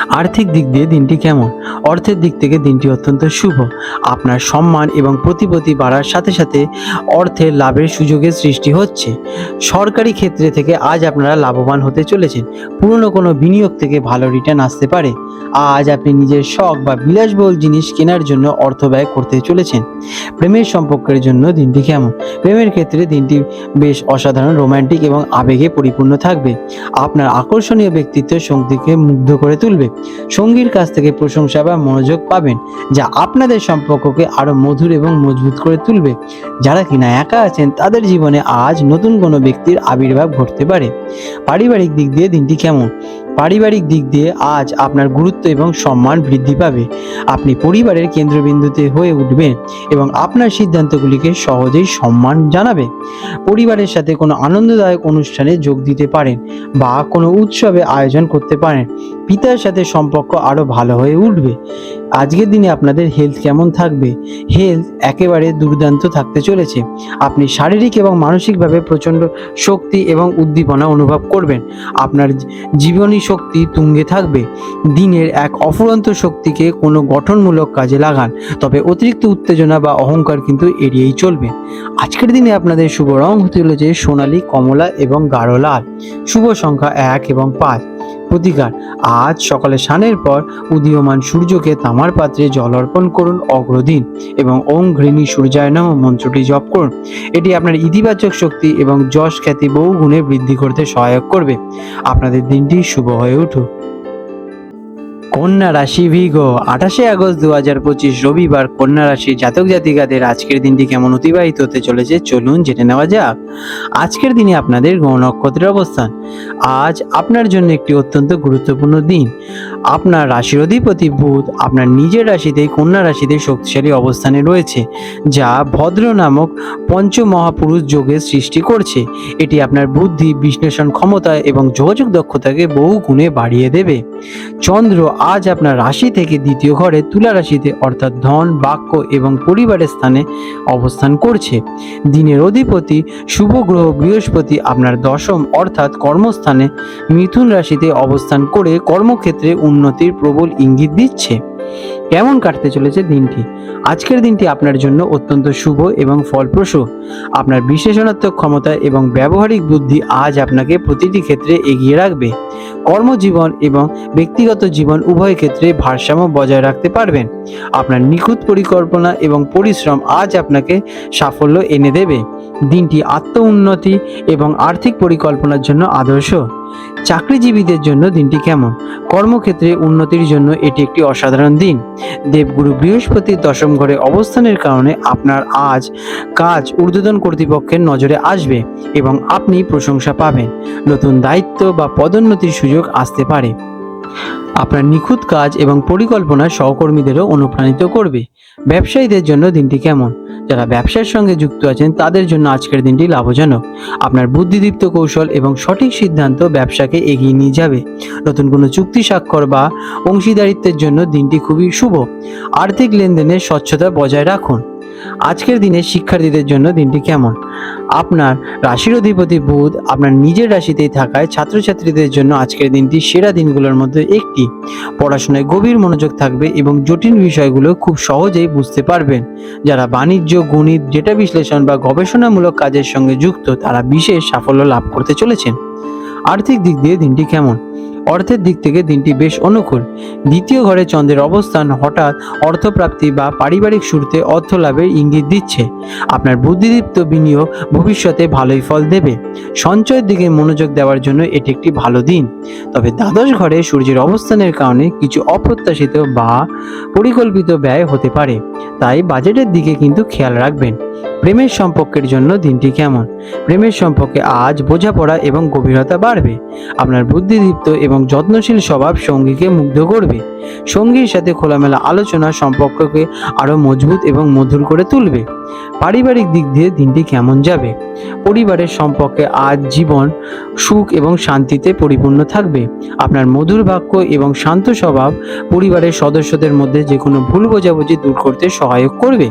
আর্থিক দিক দিয়ে দিনটি কেমন? অর্থের দিক থেকে দিনটি অত্যন্ত শুভ। আপনার সম্মান এবং প্রতিপত্তি বাড়ার সাথে সাথে অর্থের লাভের সুযোগের সৃষ্টি হচ্ছে। সরকারি ক্ষেত্রে থেকে আজ আপনারা লাভবান হতে চলেছেন। পুরনো কোনো বিনিয়োগ থেকে ভালো রিটার্ন আসতে পারে। আজ আপনি নিজের শখ বা বিলাসবহুল জিনিস কেনার জন্য অর্থ ব্যয় করতে চলেছেন। প্রেমের সম্পর্কের জন্য দিনটি কেমন? প্রেমের ক্ষেত্রে দিনটি বেশ অসাধারণ, রোমান্টিক এবং আবেগে পরিপূর্ণ থাকবে। আপনার আকর্ষণীয় ব্যক্তিত্ব সঙ্গীকে মুগ্ধ করে তুলবে। সঙ্গীর কাছ থেকে প্রশংসা বা মনোযোগ পাবেন, যা আপনাদের সম্পর্ককে আরো মধুর এবং মজবুত করে তুলবে। যারা কিনা একা আছেন তাদের জীবনে আজ নতুন কোনো ব্যক্তির আবির্ভাব ঘটতে পারে। পারিবারিক দিক দিয়ে দিনটি কেমন? পারিবারিক দিক দিয়ে আজ আপনার গুরুত্ব এবং সম্মান বৃদ্ধি পাবে। আপনি পরিবারের কেন্দ্রবিন্দুতে হয়ে উঠবেন এবং আপনার সিদ্ধান্তগুলিকে সহজেই সম্মান জানাবে। পরিবারের সাথে কোনো আনন্দদায়ক অনুষ্ঠানে যোগ দিতে পারেন বা কোনো উৎসবে আয়োজন করতে পারেন। পিতার সাথে সম্পর্ক আরো ভালো হয়ে উঠবে। আজকের দিনে আপনাদের হেলথ কেমন থাকবে? হেলথ একেবারে দুর্দান্ত থাকতে চলেছে। আপনি শারীরিক এবং মানসিকভাবে প্রচণ্ড শক্তি এবং উদ্দীপনা অনুভব করবেন। আপনার জীবনী শক্তি তুঙ্গে থাকবে। দিনের এক অফুরন্ত শক্তিকে কোনো গঠনমূলক কাজে লাগান, তবে অতিরিক্ত উত্তেজনা বা অহংকার কিন্তু এড়িয়েই চলবে। আজকের দিনে আপনাদের শুভ রং হতে চলেছে সোনালী, কমলা এবং গাঢ় লাল। শুভ সংখ্যা 1 এবং 5। প্রতিকার: আজ সকালে স্নানের পর উদীয়মান সূর্যকে তামার পাত্রে জল অর্পণ করুন অগ্রদিন এবং ওম ঘৃণী সূর্যায় নমঃ মন্ত্রটি জপ করুন। এটি আপনার ইতিবাচক শক্তি এবং যশ খ্যাতি বহু গুণে বৃদ্ধি করতে সহায়ক করবে। আপনাদের দিনটি শুভ হয়ে উঠুক। কন্যা রাশি ভিগো, 28 আগস্ট 2025 রবিবার। কন্যা রাশির জাতক জাতিকাদের আজকের দিনটি কেমন অতিবাহিত হতে চলেছে চলুন জেনে নেওয়া যাক। আজকের দিনে আপনাদের গ্রহ নক্ষত্রের অবস্থান। আজ আপনার জন্য একটি অত্যন্ত গুরুত্বপূর্ণ দিন। আপনার রাশির অধিপতি বুধ আপনার নিজের রাশিতেই কন্যা রাশিতে শক্তিশালী অবস্থানে রয়েছে, যা ভদ্র নামক পঞ্চমহাপুরুষ যোগের সৃষ্টি করছে। এটি আপনার বুদ্ধি, বিশ্লেষণ ক্ষমতা এবং যোগাযোগ দক্ষতাকে বহু গুণে বাড়িয়ে দেবে। চন্দ্র আজ আপনার রাশি থেকে দ্বিতীয় ঘরে তুলা রাশিতে অর্থাৎ ধন, বাক্য এবং পরিবারের স্থানে অবস্থান করছে। দিনের অধিপতি শুভ গ্রহ বৃহস্পতি আপনার দশম অর্থাৎ কর্মস্থানে মিথুন রাশিতে অবস্থান করে কর্মক্ষেত্রে উন্নতির প্রবল ইঙ্গিত দিচ্ছে। কেমন কাটতে চলেছে দিনটি? আজকের দিনটি আপনার জন্য অত্যন্ত শুভ এবং ফলপ্রসূ। আপনার বিশ্লেষণাত্মক ক্ষমতা এবং ব্যবহারিক বুদ্ধি আজ আপনাকে প্রতিটি ক্ষেত্রে এগিয়ে রাখবে। কর্মজীবন এবং ব্যক্তিগত জীবন উভয় ক্ষেত্রে ভারসাম্য বজায় রাখতে পারবেন। আপনার নিখুঁত পরিকল্পনা এবং পরিশ্রম আজ আপনাকে সাফল্য এনে দেবে। দিনটি আত্ম উন্নতি এবং আর্থিক পরিকল্পনার জন্য আদর্শ। চাকরিজীবীদের জন্য দিনটি কেমন? কর্মক্ষেত্রে উন্নতির জন্য এটি একটি অসাধারণ দিন। দেবগুরু বৃহস্পতির দশম ঘরে অবস্থানের কারণে আপনার আজ কাজ ঊর্ধ্বতন কর্তৃপক্ষের নজরে আসবে এবং আপনি প্রশংসা পাবেন। নতুন দায়িত্ব বা পদোন্নতির সুযোগ আসতে পারে। আপনার নিখুঁত কাজ এবং পরিকল্পনা সহকর্মীদেরও অনুপ্রাণিত করবে। ব্যবসায়ীদের জন্য দিনটি কেমন? যারা ব্যবসার সঙ্গে যুক্ত আছেন তাদের জন্য আজকের দিনটি লাভজনক। আপনার বুদ্ধিদীপ্ত কৌশল এবং সঠিক সিদ্ধান্ত ব্যবসাকে এগিয়ে নিয়ে যাবে। নতুন কোনো চুক্তি স্বাক্ষর বা অংশীদারিত্বের জন্য দিনটি খুবই শুভ। আর্থিক লেনদেনের স্বচ্ছতা বজায় রাখুন। আজকের দিনে শিক্ষার্থীদের জন্য দিনটি কেমন? আপনার রাশির অধিপতি বুধ আপনার নিজের রাশিতেই থাকায় ছাত্রছাত্রীদের জন্য আজকের দিনটি সেরা দিনগুলোর মধ্যে একটি। পড়াশোনায় গভীর মনোযোগ থাকবে এবং জটিল বিষয়গুলো খুব সহজেই বুঝতে পারবেন। যারা বাণিজ্য, গণিত, ডেটা বিশ্লেষণ বা গবেষণামূলক কাজের সঙ্গে যুক্ত তারা বিশেষ সাফল্য লাভ করতে চলেছেন। আর্থিক দিক দিয়ে দিনটি কেমন? অর্থের দিক থেকে দিনটি বেশ অনুকূল। দ্বিতীয় ঘরে চন্দ্রের অবস্থান হঠাৎ অর্থপ্রাপ্তি বা পারিবারিক শুরুতে অর্থ লাভের ইঙ্গিত দিচ্ছে। আপনার বুদ্ধিদীপ্ত বিনিয়োগ ভবিষ্যতে ভালোই ফল দেবে। সঞ্চয়ের দিকে মনোযোগ দেওয়ার জন্য এটি একটি ভালো দিন। তবে দ্বাদশ ঘরে সূর্যের অবস্থানের কারণে কিছু অপ্রত্যাশিত বা পরিকল্পিত ব্যয় হতে পারে, তাই বাজেটের দিকে কিন্তু খেয়াল রাখবেন। প্রেমের সম্পর্কের জন্য দিনটি কেমন? প্রেমের সম্পর্কে আজ বোঝাপড়া এবং গভীরতা বাড়বে। আপনার বুদ্ধিদীপ্ত এবং যত্নশীল স্বভাব সঙ্গীকে মুগ্ধ করবে। সঙ্গীর সাথে খোলামেলা আলোচনা সম্পর্ককে আরও মজবুত এবং মধুর করে তুলবে। পারিবারিক দিক দিয়ে দিনটি কেমন যাবে? পরিবারের সম্পর্কে আজ জীবন সুখ এবং শান্তিতে পরিপূর্ণ থাকবে। আপনার মধুর বাক্য এবং শান্ত স্বভাব পরিবারের সদস্যদের মধ্যে যে কোনো ভুল বোঝাবুঝি দূর করতে সহায়ক করবে।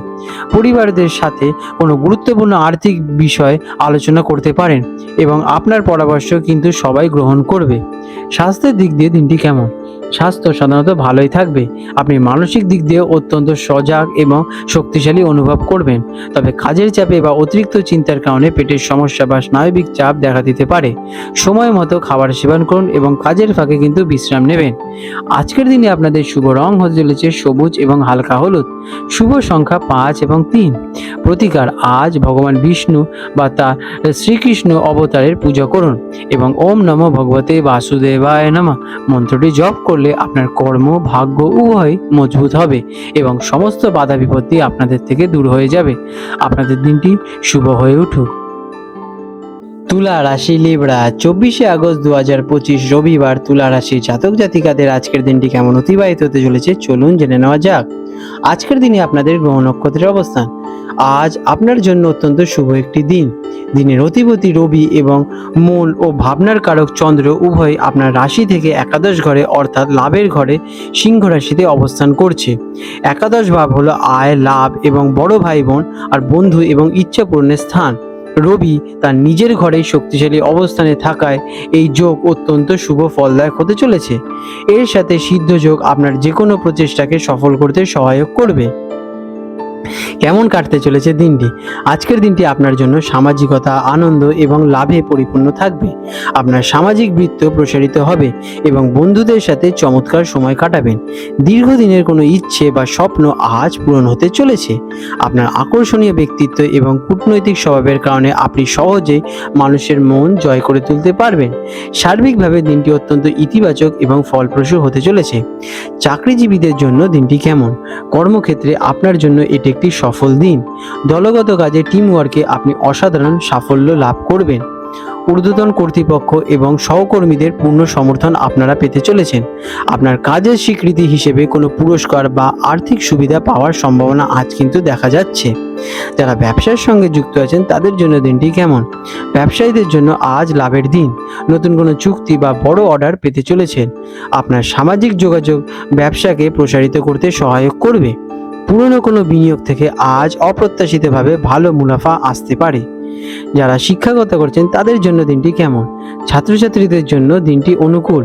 পরিবারদের সাথে কোনো গুরুত্বপূর্ণ আর্থিক বিষয় আলোচনা করতে পারেন এবং আপনার পরামর্শ কিন্তু সবাই গ্রহণ করবে। স্বাস্থ্যের দিক দিয়ে দিনটি কেমন? স্বাস্থ্য সাধারণত ভালোই থাকবে। আপনি মানসিক দিক দিয়ে অত্যন্ত সজাগ এবং শক্তিশালী অনুভব করবেন। তবে কাজের চাপে বা অতিরিক্ত চিন্তার কারণে পেটের সমস্যা বা স্নায়বিক চাপ দেখা দিতে পারে। সময় মতো খাবার সেবন করুন এবং কাজের ফাঁকে কিন্তু বিশ্রাম নেবেন। আজকের দিনে আপনাদের শুভ রং হতে চলেছে সবুজ এবং হালকা হলুদ। শুভ সংখ্যা 5 এবং 3। প্রতিকার আজ ভগবান বিষ্ণু বা তার শ্রীকৃষ্ণ অবতারের পূজা করুন এবং ওম নমো ভগবতে বাসুদেবায় নমঃ মন্ত্রটি জপ করলে আপনার কর্ম, ভাগ্য উভয় মজবুত হবে এবং সমস্ত বাধা বিপত্তি আপনাদের থেকে দূর হয়ে যাবে। আপনাদের দিনটি শুভ হয়ে উঠুক। তুলা রাশি লিব্রা, 24শে আগস্ট 2025 রবিবার তুলা রাশির জাতক জাতিকাদের আজকের দিনটি কেমন অতিবাহিত হতে চলেছে চলুন জেনে নেওয়া যাক। আজকের দিনে আপনাদের গ্রহ নক্ষত্রের অবস্থান। আজ আপনার জন্য অত্যন্ত শুভ একটি দিন। দিনের অধিপতি রবি এবং মূল ও ভাবনার কারক চন্দ্র উভয় আপনার রাশি থেকে একাদশ ঘরে অর্থাৎ লাভের ঘরে সিংহ রাশিতে অবস্থান করছে। একাদশ ভাব হলো আয়, লাভ এবং বড় ভাই বোন আর বন্ধু এবং ইচ্ছা পূরণের স্থান। রবি তার নিজের ঘরেই শক্তিশালী অবস্থানে থাকায় এই যোগ অত্যন্ত শুভ ফলদায়ক হতে চলেছে। এর সাথে সিদ্ধ যোগ আপনার যে কোনো প্রচেষ্টাকে সফল করতে সহায়ক করবে। কেমন কাটতে চলেছে দিনটি? আজকের দিনটি আপনার জন্য সামাজিকতা, আনন্দ এবং লাভে পরিপূর্ণ থাকবে। আপনার সামাজিক বৃত্ত প্রসারিত হবে এবং বন্ধুদের সাথে চমৎকার সময় কাটাবেন। দীর্ঘদিনের কোনো ইচ্ছে বা স্বপ্ন আজ পূরণ হতে চলেছে। আপনার আকর্ষণীয় ব্যক্তিত্ব এবং কূটনৈতিক স্বভাবের কারণে আপনি সহজেই মানুষের মন জয় করে তুলতে পারবেন। সার্বিকভাবে দিনটি অত্যন্ত ইতিবাচক এবং ফলপ্রসূ হতে চলেছে। চাকরিজীবীদের জন্য দিনটি কেমন? কর্মক্ষেত্রে আপনার জন্য এটি একটি সফল দিন। দলগত কাজে টিমওয়ার্কে আপনি অসাধারণ সাফল্য লাভ করবেন। ঊর্ধ্বতন কর্তৃপক্ষ এবং সহকর্মীদের পূর্ণ সমর্থন আপনারা পেতে চলেছেন। আপনার কাজের স্বীকৃতি হিসেবে কোনো পুরস্কার বা আর্থিক সুবিধা পাওয়ার সম্ভাবনা আজ কিন্তু দেখা যাচ্ছে। যারা ব্যবসার সঙ্গে যুক্ত আছেন তাদের জন্য দিনটি কেমন? ব্যবসায়ীদের জন্য আজ লাভের দিন। নতুন কোনো চুক্তি বা বড় অর্ডার পেতে চলেছেন। আপনার সামাজিক যোগাযোগ ব্যবসাকে প্রসারিত করতে সহায়ক করবে। পুরনো কোনো বিনিয়োগ থেকে আজ অপ্রত্যাশিতভাবে ভালো মুনাফা আসতে পারে। যারা শিক্ষাগত করছেন তাদের জন্য দিনটি কেমন? ছাত্রছাত্রীদের জন্য দিনটি অনুকূল।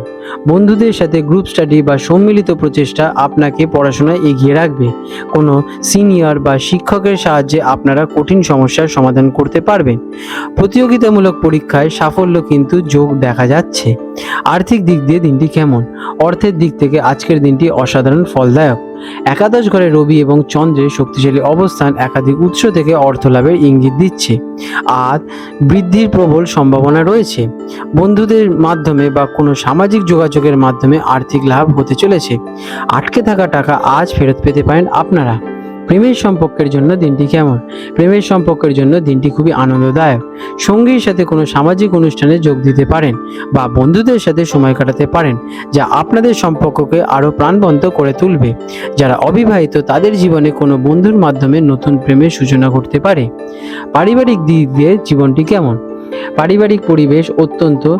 বন্ধুদের সাথে গ্রুপ স্টাডি বা সম্মিলিত প্রচেষ্টা আপনাকে পড়াশোনায় এগিয়ে রাখবে। কোনো সিনিয়র বা শিক্ষকের সাহায্যে আপনারা কঠিন সমস্যার সমাধান করতে পারবেন। প্রতিযোগিতামূলক পরীক্ষায় সাফল্য কিন্তু যোগ দেখা যাচ্ছে। আর্থিক দিক দিয়ে দিনটি কেমন? অর্থের দিক থেকে আজকের দিনটি অসাধারণ ফলদায়ক। একাদশ ঘরে রবি এবং চন্দ্রের শক্তিশালী অবস্থান একাধিক উৎস থেকে অর্থ লাভের ইঙ্গিত দিচ্ছে। আর বৃদ্ধির প্রবল সম্ভাবনা রয়েছে। বন্ধুদের মাধ্যমে বা কোনো সামাজিক যোগাযোগের মাধ্যমে আর্থিক লাভ হতে চলেছে। আটকে থাকা টাকা আজ ফেরত পেতে পারেন আপনারা। প্রেমের সম্পর্কের জন্য দিনটি কেমন? প্রেমের সম্পর্কের জন্য দিনটি খুবই আনন্দদায়ক। সঙ্গীর সাথে কোনো সামাজিক অনুষ্ঠানে যোগ দিতে পারেন বা বন্ধুদের সাথে সময় কাটাতে পারেন, যা আপনাদের সম্পর্ককে আরও প্রাণবন্ত করে তুলবে। যারা অবিবাহিত তাদের জীবনে কোনো বন্ধুর মাধ্যমে নতুন প্রেমের সূচনা করতে পারে। পারিবারিক দিক দিয়ে জীবনটি কেমন? পারিবারিক পরিবেশ অত্যন্ত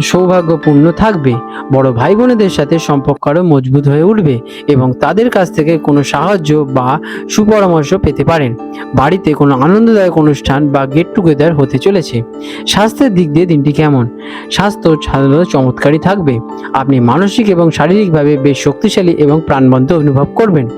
সৌভাগ্যপূর্ণ থাকবে। বড় ভাই বোনেদের সাথে সম্পর্ক আরও মজবুত হয়ে উঠবে এবং তাদের কাছ থেকে কোনো সাহায্য বা সুপরামর্শ পেতে পারেন। বাড়িতে কোনো আনন্দদায়ক অনুষ্ঠান বা গেট টুগেদার হতে চলেছে। স্বাস্থ্যের দিক দিয়ে দিনটি কেমন? স্বাস্থ্য সাধারণত চমৎকারই থাকবে। আপনি মানসিক এবং শারীরিকভাবে বেশ শক্তিশালী এবং প্রাণবন্ত অনুভব করবেন।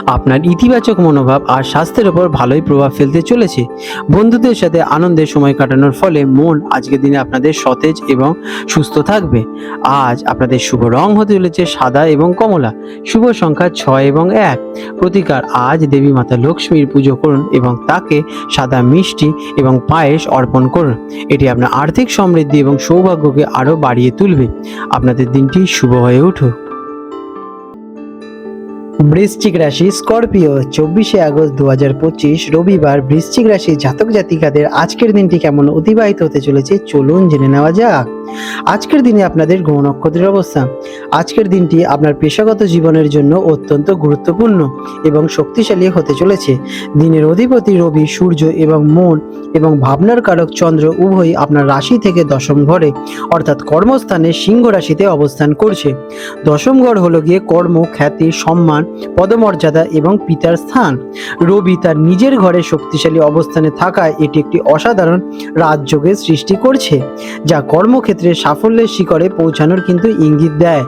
আপনার ইতিবাচক মনোভাব আর স্বাস্থ্যের ওপর ভালোই প্রভাব ফেলতে চলেছে। বন্ধুদের সাথে আনন্দের সময় কাটানোর ফলে মন আজকের দিনে আপনাদের সতেজ এবং সুস্থ থাকবে। আজ আপনাদের শুভ রং হতে চলেছে সাদা এবং কমলা। শুভ সংখ্যা 6 এবং 1। প্রতিকার, আজ দেবী মাতা লক্ষ্মীর পুজো করুন এবং তাকে সাদা মিষ্টি এবং পায়েস অর্পণ করুন। এটি আপনার আর্থিক সমৃদ্ধি এবং সৌভাগ্যকে আরও বাড়িয়ে তুলবে। আপনাদের দিনটি শুভ হয়ে উঠুক। বৃশ্চিক রাশি, স্করপিও, 24শে আগস্ট 2025 রবিবার। বৃশ্চিক রাশি জাতক জাতিকাদের আজকের দিনটি কেমন অতিবাহিত হতে চলেছে চলুন জেনে নেওয়া যাক। আজকের দিনে আপনাদের গ্রহ নক্ষত্রের অবস্থা। আজকের দিনটি আপনার পেশাগত জীবনের জন্য অত্যন্ত গুরুত্বপূর্ণ এবং শক্তিশালী হতে চলেছে। দিনের অধিপতি রবি, সূর্য এবং মন এবং ভাবনার কারক চন্দ্র উভয়ই আপনার রাশি থেকে দশম ঘরে অর্থাৎ কর্মস্থানে সিংহ রাশিতে অবস্থান করছে। দশম ঘর হলো গিয়ে কর্ম, খ্যাতি, সম্মান, পদমর্যাদা এবং পিতার স্থান। রবি তার নিজের ঘরে শক্তিশালী অবস্থানে থাকায় এটি একটি অসাধারণ রাজযোগের সৃষ্টি করছে, যা কর্মক্ষেত্রে সাফল্যের শিখরে পৌঁছানোর কিন্তু ইঙ্গিত দেয়।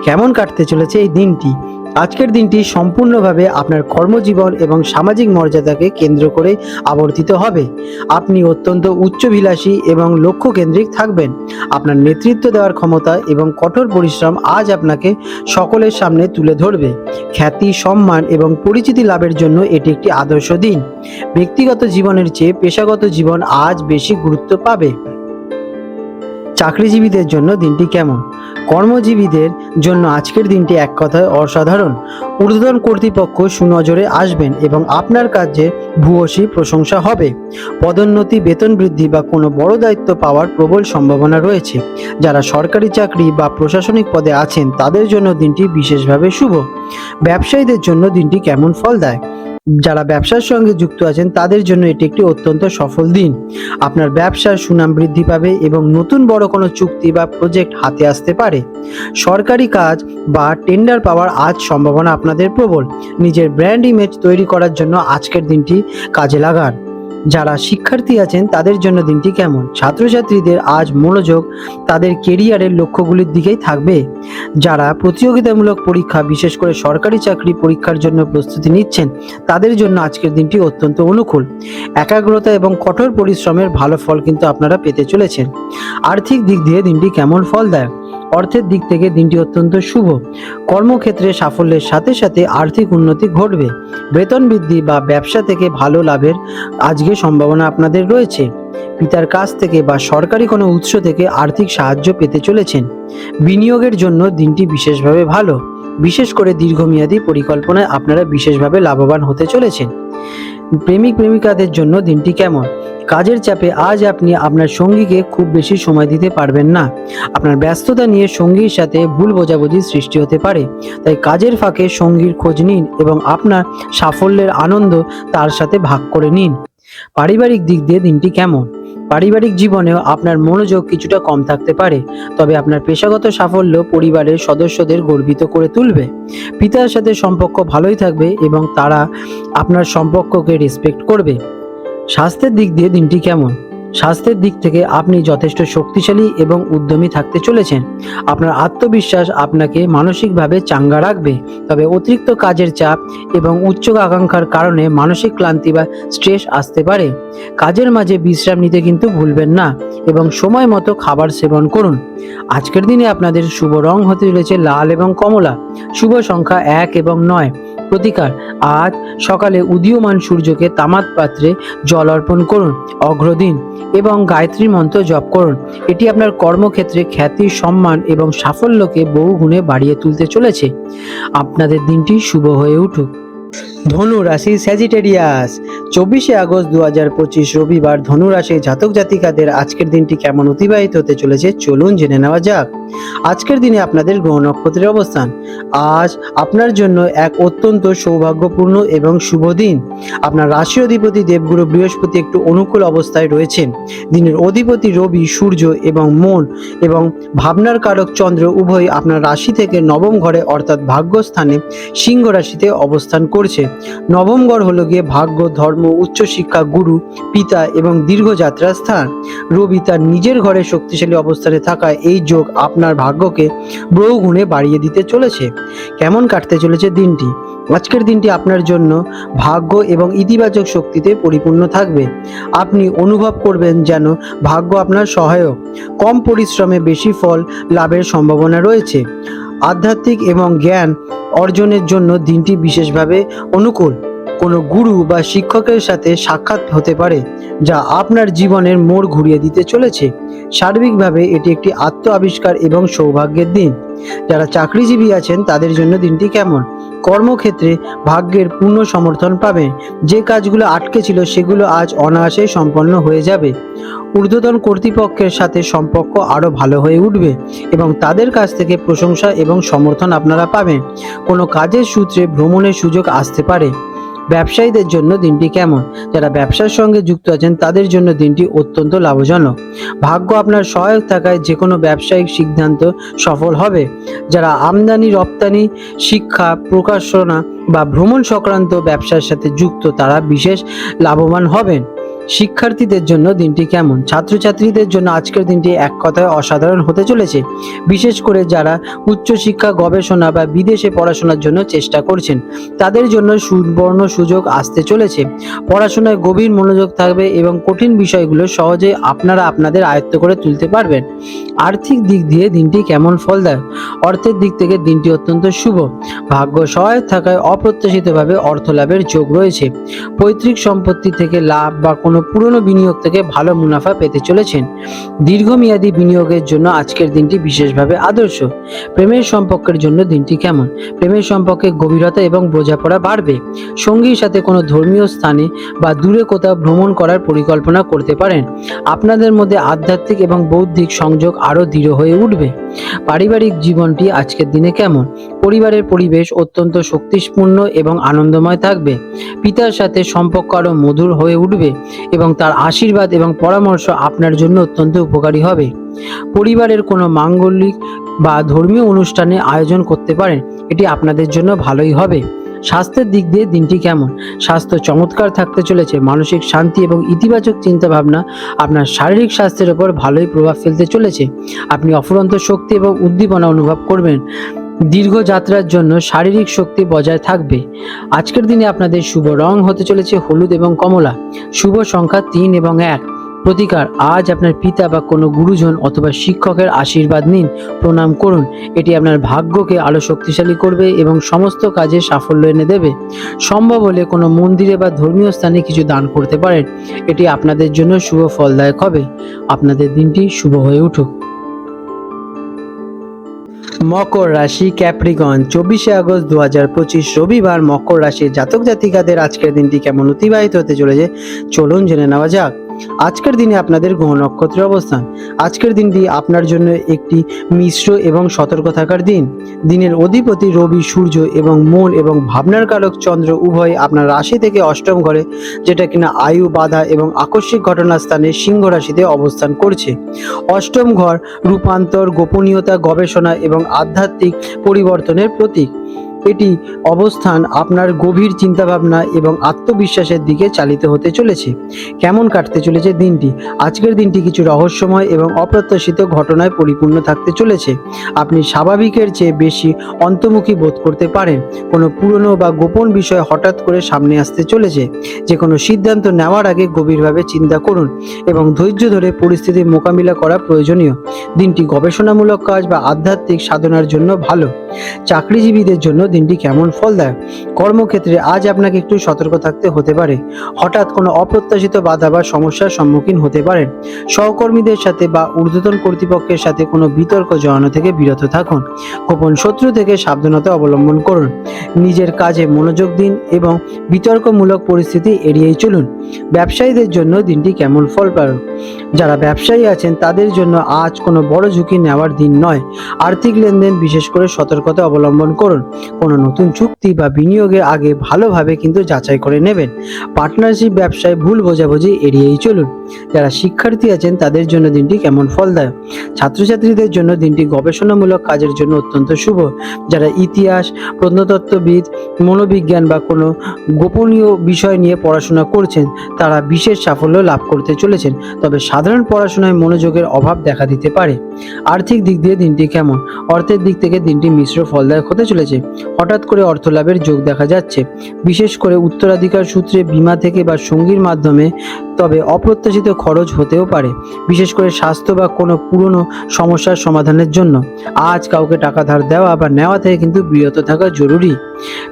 কেমন কাটতে চলেছে এই দিনটি? আজকের দিনটি সম্পূর্ণভাবে আপনার কর্মজীবন এবং সামাজিক মর্যাদাকে কেন্দ্র করে আবর্তিত হবে। আপনি অত্যন্ত উচ্চভিলাষী এবং লক্ষ্য কেন্দ্রিক থাকবেন। আপনার নেতৃত্ব দেওয়ার ক্ষমতা এবং কঠোর পরিশ্রম আজ আপনাকে সকলের সামনে তুলে ধরবে। খ্যাতি, সম্মান এবং পরিচিতি লাভের জন্য এটি একটি আদর্শ দিন। ব্যক্তিগত জীবনের চেয়ে পেশাগত জীবন আজ বেশি গুরুত্ব পাবে। চাকরিজীবীদের জন্য দিনটি কেমন? কর্মজীবীদের জন্য আজকের দিনটি এক কথায় অসাধারণ। ঊর্ধ্বতন কর্তৃপক্ষ সুনজরে আসবেন এবং আপনার কাজে ভূয়সী প্রশংসা হবে। পদোন্নতি, বেতন বৃদ্ধি বা কোনো বড় দায়িত্ব পাওয়ার প্রবল সম্ভাবনা রয়েছে। যারা সরকারি চাকরি বা প্রশাসনিক পদে আছেন তাদের জন্য দিনটি বিশেষভাবে শুভ। ব্যবসায়ীদের জন্য দিনটি কেমন ফল দেয়? যারা ব্যবসার সঙ্গে যুক্ত আছেন তাদের জন্য এটি একটি অত্যন্ত সফল দিন। আপনার ব্যবসার সুনাম বৃদ্ধি পাবে এবং নতুন বড় কোনো চুক্তি বা প্রজেক্ট হাতে আসতে পারে। সরকারি কাজ বা টেন্ডার পাওয়ার আজ সম্ভাবনা আপনাদের প্রবল। নিজের ব্র্যান্ড ইমেজ তৈরি করার জন্য আজকের দিনটি কাজে লাগান। যারা শিক্ষার্থী আছেন তাদের জন্য দিনটি কেমন? ছাত্রছাত্রীদের আজ মনোযোগ তাদের কেরিয়ারের লক্ষ্যগুলির দিকেই থাকবে। যারা প্রতিযোগিতামূলক পরীক্ষা, বিশেষ করে সরকারি চাকরি পরীক্ষার জন্য প্রস্তুতি নিচ্ছেন তাদের জন্য আজকের দিনটি অত্যন্ত অনুকূল। একাগ্রতা এবং কঠোর পরিশ্রমের ভালো ফল কিন্তু আপনারা পেতে চলেছেন। আর্থিক দিক দিয়ে দিনটি কেমন ফল দেয়? অর্থের দিক থেকে দিনটি অত্যন্ত শুভ। কর্মক্ষেত্রে সাফল্যের সাথে সাথে আর্থিক উন্নতি ঘটবে। বেতন বৃদ্ধি বা ব্যবসা থেকে ভালো লাভের আজকে সম্ভাবনা আপনাদের রয়েছে। পিতার কাছ থেকে বা সরকারি কোনো উৎস থেকে আর্থিক সাহায্য পেতে চলেছেন। বিনিয়োগের জন্য দিনটি বিশেষভাবে ভালো। বিশেষ করে দীর্ঘমেয়াদী পরিকল্পনায় আপনারা বিশেষভাবে লাভবান হতে চলেছেন। প্রেমিক প্রেমিকাদের জন্য দিনটি কেমন? কাজের চাপে আজ আপনি আপনার সঙ্গীকে খুব বেশি সময় দিতে পারবেন না। আপনার ব্যস্ততা নিয়ে সঙ্গীর সাথে ভুল বোঝাবুঝির সৃষ্টি হতে পারে। তাই কাজের ফাঁকে সঙ্গীর খোঁজ নিন এবং আপনার সাফল্যের আনন্দ তার সাথে ভাগ করে নিন। পারিবারিক দিক দিয়ে দিনটি কেমন? পারিবারিক জীবনেও আপনার মনোযোগ কিছুটা কম থাকতে পারে, তবে আপনার পেশাগত সাফল্য পরিবারের সদস্যদের গর্বিত করে তুলবে। পিতার সাথে সম্পর্ক ভালোই থাকবে এবং তারা আপনার সম্পর্ককে রেসপেক্ট করবে। স্বাস্থ্যের দিক দিয়ে দিনটি কেমন? স্বাস্থ্যের দিক থেকে আপনি যথেষ্ট শক্তিশালী এবং উদ্যমী থাকতে চলেছেন। আপনার আত্মবিশ্বাস আপনাকে মানসিকভাবে চাঙ্গা রাখবে, তবে অতিরিক্ত কাজের চাপ এবং উচ্চ আকাঙ্ক্ষার কারণে মানসিক ক্লান্তি বা স্ট্রেস আসতে পারে। কাজের মাঝে বিশ্রাম নিতে কিন্তু ভুলবেন না এবং সময় মতো খাবার সেবন করুন। আজকের দিনে আপনাদের শুভ রং হতে চলেছে লাল এবং কমলা। শুভ সংখ্যা 1 এবং 9। প্রতিকার, আজ সকালে উদীয়মান সূর্যকে তামাত পাত্রে জল অর্পণ করুন, অগ্রদিন এবং গায়ত্রী মন্ত্র জপ করুন। এটি আপনার কর্মক্ষেত্রে খ্যাতি, সম্মান এবং সাফল্যকে বহু গুণে বাড়িয়ে তুলতে চলেছে। আপনাদের দিনটি শুভ হয়ে উঠুক। ধনু রাশি স্যাজিটেরিয়াস, 24 আগস্ট 2025 রবিবার ধনু রাশি জাতক জাতিকাদের আজকের দিনটি কেমন অতিবাহিত হতে চলেছে চলুন জেনে নেওয়া যাক। আজকের দিনে আপনাদের গ্রহ নক্ষত্রের অবস্থান। আজ আপনার জন্য এক অত্যন্ত সৌভাগ্যপূর্ণ এবং শুভ দিন। আপনার রাশি অধিপতি দেবগুরু বৃহস্পতি একটু অনুকূল অবস্থায় রয়েছেন। দিনের অধিপতি রবি, সূর্য এবং মন এবং ভাবনার কারক চন্দ্র উভয় আপনার রাশি থেকে নবম ঘরে অর্থাৎ ভাগ্যস্থানে সিংহ রাশিতে অবস্থান করছে। নবম ঘর হলো গিয়ে ভাগ্য, ধর্ম, উচ্চশিক্ষা, গুরু, পিতা এবং দীর্ঘযাত্রার স্থান। রবি তার নিজের ঘরে শক্তিশালী অবস্থানে থাকায় এই যোগ আপনার ভাগ্যকে বহুগুণে বাড়িয়ে দিতে চলেছে। কেমন কাটতে চলেছে দিনটি? আজকের দিনটি আপনার জন্য ভাগ্য এবং ইতিবাচক শক্তিতে পরিপূর্ণ থাকবে। আপনি অনুভব করবেন যেন ভাগ্য আপনার সহায়ক। কম পরিশ্রমে বেশি ফল লাভের সম্ভাবনা রয়েছে। আধ্যাত্মিক এবং জ্ঞান অর্জনের জন্য দিনটি বিশেষভাবে অনুকূল। কোনো গুরু বা শিক্ষকের সাথে সাক্ষাৎ হতে পারে যা আপনার জীবনের মোড় ঘুরিয়ে দিতে চলেছে। সার্বিকভাবে এটি একটি আত্ম আবিষ্কার এবং সৌভাগ্যের দিন। যারা চাকরিজীবী আছেন তাদের জন্য দিনটি কেমন? কর্মক্ষেত্রে ভাগ্যের পূর্ণ সমর্থন পাবেন। যে কাজগুলো আটকে ছিল সেগুলো আজ অনায়াসে সম্পন্ন হয়ে যাবে। ঊর্ধ্বতন কর্তৃপক্ষের সাথে সম্পর্ক আরও ভালো হয়ে উঠবে এবং তাদের কাছ থেকে প্রশংসা এবং সমর্থন আপনারা পাবেন। কোনো কাজের সূত্রে ভ্রমণের সুযোগ আসতে পারে। ব্যবসায়ীদের জন্য দিনটি কেমন? যারা ব্যবসার সঙ্গে যুক্ত আছেন তাদের জন্য দিনটি অত্যন্ত লাভজনক। ভাগ্য আপনার সহায়ক থাকায় যে কোনো ব্যবসায়িক সিদ্ধান্ত সফল হবে। যারা আমদানি রপ্তানি, শিক্ষা, প্রকাশনা বা ভ্রমণ সংক্রান্ত ব্যবসার সাথে যুক্ত তারা বিশেষ লাভবান হবেন। শিক্ষার্থীদের জন্য দিনটি কেমন? ছাত্রছাত্রীদের জন্য আজকের দিনটি এক কথায় অসাধারণ হতে চলেছে। বিশেষ করে যারা উচ্চশিক্ষা, গবেষণা বা বিদেশে পড়াশোনার জন্য চেষ্টা করছেন তাদের জন্য সুবর্ণ সুযোগ আসতে চলেছে। পড়াশোনায় গভীর মনোযোগ থাকবে এবং কঠিন বিষয়গুলো সহজেই আপনারা আপনাদের আয়ত্ত করে তুলতে পারবেন। আর্থিক দিক দিয়ে দিনটি কেমন ফলদায়ক? অর্থের দিক থেকে দিনটি অত্যন্ত শুভ। ভাগ্য সহায়ক থাকায় অপ্রত্যাশিতভাবে অর্থ লাভের যোগ রয়েছে। পৈতৃক সম্পত্তি থেকে লাভ বা কোনো পুরনো বিনিয়োগ থেকে ভালো মুনাফা পেতে চলেছেন। দীর্ঘমেয়াদী বিনিয়োগের জন্য আজকের দিনটি বিশেষভাবে আদর্শ। প্রেমের সম্পর্কের জন্য দিনটি কেমন? প্রেমের সম্পর্কে গভীরতা এবং বোঝাপড়া বাড়বে। সঙ্গীর সাথে কোনো ধর্মীয় স্থানে বা দূরে কোথাও ভ্রমণ করার পরিকল্পনা করতে পারেন। আপনাদের মধ্যে আধ্যাত্মিক এবং বৌদ্ধিক সংযোগ আরও দৃঢ় হয়ে উঠবে। পারিবারিক জীবনটি আজকের দিনে কেমন? পরিবারের পরিবেশ অত্যন্ত শক্তিপূর্ণ এবং আনন্দময় থাকবে। পিতার সাথে সম্পর্ক আরও মধুর হয়ে উঠবে এবং তার আশীর্বাদ এবং পরামর্শ আপনার জন্য অত্যন্ত উপকারী হবে। পরিবারের কোনো মাঙ্গলিক বা ধর্মীয় অনুষ্ঠানে আয়োজন করতে পারেন, এটি আপনাদের জন্য ভালোই হবে। স্বাস্থ্যের দিক দিয়ে দিনটি কেমন? স্বাস্থ্য চমৎকার থাকতে চলেছে। মানসিক শান্তি এবং ইতিবাচক চিন্তাভাবনা আপনার শারীরিক স্বাস্থ্যের ওপর ভালোই প্রভাব ফেলতে চলেছে। আপনি অফুরন্ত শক্তি এবং উদ্দীপনা অনুভব করবেন। দীর্ঘ যাত্রার জন্য শারীরিক শক্তি বজায় থাকবে। আজকের দিনে আপনাদের শুভ রং হতে চলেছে হলুদ এবং কমলা। শুভ সংখ্যা 3 এবং 1। প্রতিকার: আজ আপনার পিতা বা কোনো গুরুজন অথবা শিক্ষকের আশীর্বাদ নিন, প্রণাম করুন। এটি আপনার ভাগ্যকে আরও শক্তিশালী করবে এবং সমস্ত কাজে সাফল্য এনে দেবে। সম্ভব হলে কোনো মন্দিরে বা ধর্মীয় স্থানে কিছু দান করতে পারেন, এটি আপনাদের জন্য শুভ ফলদায়ক হবে। আপনাদের দিনটি শুভ হয়ে উঠুক। মকর রাশি ক্যাপ্রিকন, 24 আগস্ট 2025 রবিবার মকর রাশির জাতক জাতিকাদের আজকের দিনটি কেমন অতিবাহিত হতে চলেছে চলুন জেনে নেওয়া যাক। আজকের দিনে আপনাদের গ্রহ নক্ষত্রের অবস্থান। আজকের দিনটি আপনার জন্য একটি মিশ্র এবং সতর্ক থাকার দিন। দিনের অধিপতি রবি, সূর্য এবং মন এবং ভাবনার কারক চন্দ্র উভয় আপনার রাশি থেকে অষ্টম ঘরে, যেটা কিনা আয়ু, বাধা এবং আকস্মিক ঘটনার স্থানে সিংহ রাশিতে অবস্থান করছে। অষ্টম ঘর রূপান্তর, গোপনীয়তা, গবেষণা এবং আধ্যাত্মিক পরিবর্তনের প্রতীক। এটি অবস্থান আপনার গভীর চিন্তাভাবনা এবং আত্মবিশ্বাসের দিকে চালিত হতে চলেছে। কেমন কাটতে চলেছে দিনটি? আজকের দিনটি কিছু রহস্যময় এবং অপ্রত্যাশিত ঘটনায় পরিপূর্ণ থাকতে চলেছে। আপনি স্বাভাবিকের চেয়ে বেশি অন্তর্মুখী বোধ করতে পারেন। কোনো পুরনো বা গোপন বিষয় হঠাৎ করে সামনে আসতে চলেছে। যে কোনো সিদ্ধান্ত নেওয়ার আগে গভীরভাবে চিন্তা করুন এবং ধৈর্য ধরে পরিস্থিতির মোকাবিলা করা প্রয়োজনীয়। দিনটি গবেষণামূলক কাজ বা আধ্যাত্মিক সাধনার জন্য ভালো। চাকরিজীবীদের জন্য দিনটি কেমন ফল দেয়। কর্মক্ষেত্রে আজ আপনাকে একটু সতর্ক থাকতে হতে পারে। হঠাৎ কোনো অপ্রত্যাশিত বাধা বা সমস্যার সম্মুখীন হতে পারেন। সহকর্মীদের সাথে বা ঊর্ধ্বতন কর্তৃপক্ষের সাথে কোনো বিতর্ক জড়ানো থেকে বিরত থাকুন। গোপন শত্রু থেকে সাবধানতা অবলম্বন করুন। নিজের কাজে মনোযোগ দিন এবং বিতর্কমূলক পরিস্থিতি এড়িয়েই চলুন। ব্যবসায়ীদের জন্য দিনটি কেমন ফল পাবে। যারা ব্যবসায়ী আছেন তাদের জন্য আজ কোনো বড় ঝুঁকি নেওয়ার দিন নয়। আর্থিক লেনদেন বিশেষ করে সতর্কতা অবলম্বন করুন। কোনো নতুন চুক্তি বা বিনিয়োগের আগে ভালোভাবে কিন্তু যাচাই করে নেবেন। পার্টনারশিপ ব্যবসায় ভুল বোঝাবুঝি এড়িয়েই চলুন। যারা শিক্ষার্থী আছেন তাদের জন্য দিনটি কেমন ফল দেয়। ছাত্রছাত্রীদের জন্য দিনটি গবেষণামূলক কাজের জন্য অত্যন্ত শুভ। যারা ইতিহাস, প্রত্নতত্ত্ববিদ, মনোবিজ্ঞান বা কোনো গোপনীয় বিষয় নিয়ে পড়াশোনা করছেন তারা বিশেষ সাফল্য লাভ করতে চলেছেন। তবে সাধারণ পড়াশোনায় মনোযোগের অভাব দেখা দিতে পারে। আর্থিক দিক দিয়ে দিনটি কেমন। অর্থের দিক থেকে দিনটি মিশ্র ফলদায়ক হতে চলেছে। হঠাৎ করে অর্থ লাভের যোগ দেখা যাচ্ছে, বিশেষ করে উত্তরাধিকার সূত্রে, বীমা থেকে বা সঙ্গীর মাধ্যমে। তবে অপ্রত্যাশিত খরচ হতেও পারে, বিশেষ করে স্বাস্থ্য বা কোনো পুরনো সমস্যার সমাধানের জন্য। আজ কাউকে টাকা ধার দেওয়া বা নেওয়া থেকে কিন্তু বিরত থাকা জরুরি।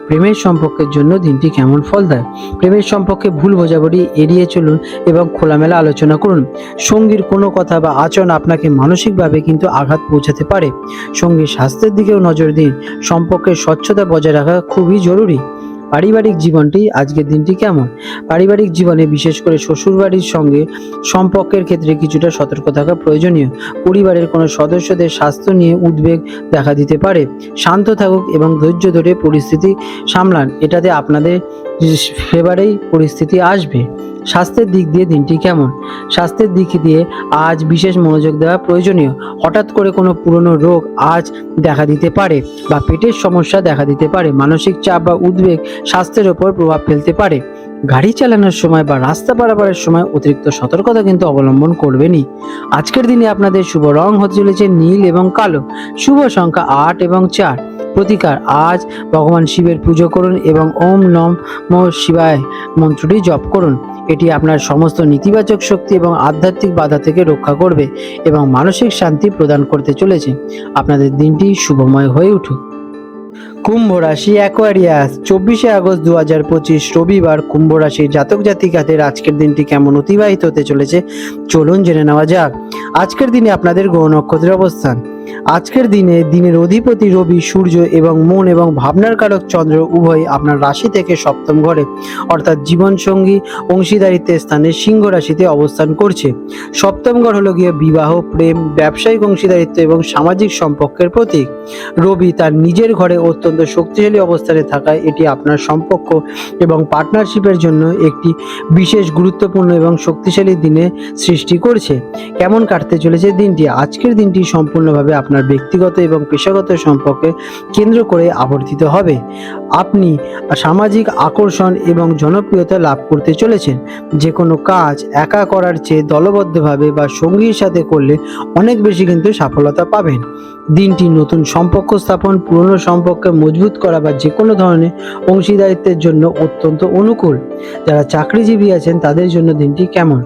প্রেমের সম্পর্কের জন্য দিনটি কেমন ফল দেয়। প্রেমের সম্পর্কে ভুল বোঝাবুঝি এড়িয়ে চলুন এবং খোলামেলা আলোচনা করুন। সঙ্গীর কোনো কথা বা আচরণ আপনাকে মানসিকভাবে কিন্তু আঘাত পৌঁছাতে পারে। সঙ্গীর স্বাস্থ্যের দিকেও নজর দিন। সম্পর্কের স্বচ্ছতা বজায় রাখা খুবই জরুরি। পারিবারিক জীবনটি আজকের দিনটি কেমন। পারিবারিক জীবনে বিশেষ করে শ্বশুরবাড়ির সঙ্গে সম্পর্কের ক্ষেত্রে কিছুটা সতর্ক থাকা প্রয়োজনীয়। পরিবারের কোনো সদস্যদের স্বাস্থ্য নিয়ে উদ্বেগ দেখা দিতে পারে। শান্ত থাকুক এবং ধৈর্য ধরে পরিস্থিতি সামলান, এটাতে আপনাদের ফেভারেই পরিস্থিতি আসবে। স্বাস্থ্যের দিক দিয়ে দিনটি কেমন। স্বাস্থ্যের দিক দিয়ে আজ বিশেষ মনোযোগ দেওয়া প্রয়োজনীয়। হঠাৎ করে কোনো পুরনো রোগ আজ দেখা দিতে পারে বা পেটের সমস্যা দেখা দিতে পারে। মানসিক চাপ বা উদ্বেগ স্বাস্থ্যের ওপর প্রভাব ফেলতে পারে। গাড়ি চালানোর সময় বা রাস্তা পারাপারের সময় অতিরিক্ত সতর্কতা কিন্তু অবলম্বন করবেনই। আজকের দিনে আপনাদের শুভ রং হতে চলেছে নীল এবং কালো। শুভ সংখ্যা 8 এবং 4। প্রতিকার আজ ভগবান শিবের পুজো করুন এবং ওম নমঃ শিবায় মন্ত্রটি জপ করুন। এটি আপনার সমস্ত নেতিবাচক শক্তি এবং আধ্যাত্মিক বাধা থেকে রক্ষা করবে এবং মানসিক শান্তি প্রদান করতে চলেছে। আপনাদের দিনটি শুভময় হয়ে উঠুক। কুম্ভ রাশি অ্যাকোয়ারিয়াস, 24শে আগস্ট 2025 রবিবার কুম্ভ রাশির জাতক জাতিকাদের আজকের দিনটি কেমন অতিবাহিত হতে চলেছে চলুন জেনে নেওয়া যাক। আজকের দিনে আপনাদের গ্রহ নক্ষত্রের অবস্থান। আজকের দিনে দিনের অধিপতি রবি, সূর্য এবং মন এবং ভাবনার কারক চন্দ্র উভয় আপনার রাশি থেকে সপ্তম ঘরে অর্থাৎ জীবনসঙ্গী অংশীদারিত্বের স্থানে সিংহ রাশিতে অবস্থান করছে। সপ্তম ঘর হলো গিয়ে বিবাহ, প্রেম, ব্যবসায়িক অংশীদারিত্ব এবং সামাজিক সম্পর্কের প্রতীক। রবি তার নিজের ঘরে অত্যন্ত শক্তিশালী অবস্থানে থাকায় এটি আপনার সম্পর্ক এবং পার্টনারশিপের জন্য একটি বিশেষ গুরুত্বপূর্ণ এবং শক্তিশালী দিনে সৃষ্টি করছে। কেমন কাটতে চলেছে দিনটি। আজকের দিনটি সম্পূর্ণভাবে আপনার ব্যক্তিগত এবং পেশাগত সম্পর্কে কেন্দ্র করে আবর্তিত হবে। আপনি সামাজিক আকর্ষণ এবং জনপ্রিয়তা লাভ করতে চলেছেন। যে কোনো কাজ একা করার চেয়ে দলবদ্ধভাবে বা সঙ্গীর সাথে করলে অনেক বেশি কিন্তু সফলতা পাবেন। দিনটি নতুন সম্পর্ক স্থাপন, পুরনো সম্পর্কে মজবুত করা বা যে কোনো ধরনের অংশীদারিত্বের জন্য অত্যন্ত অনুকূল। যারা চাকরিজীবী আছেন তাদের জন্য দিনটি কেমন।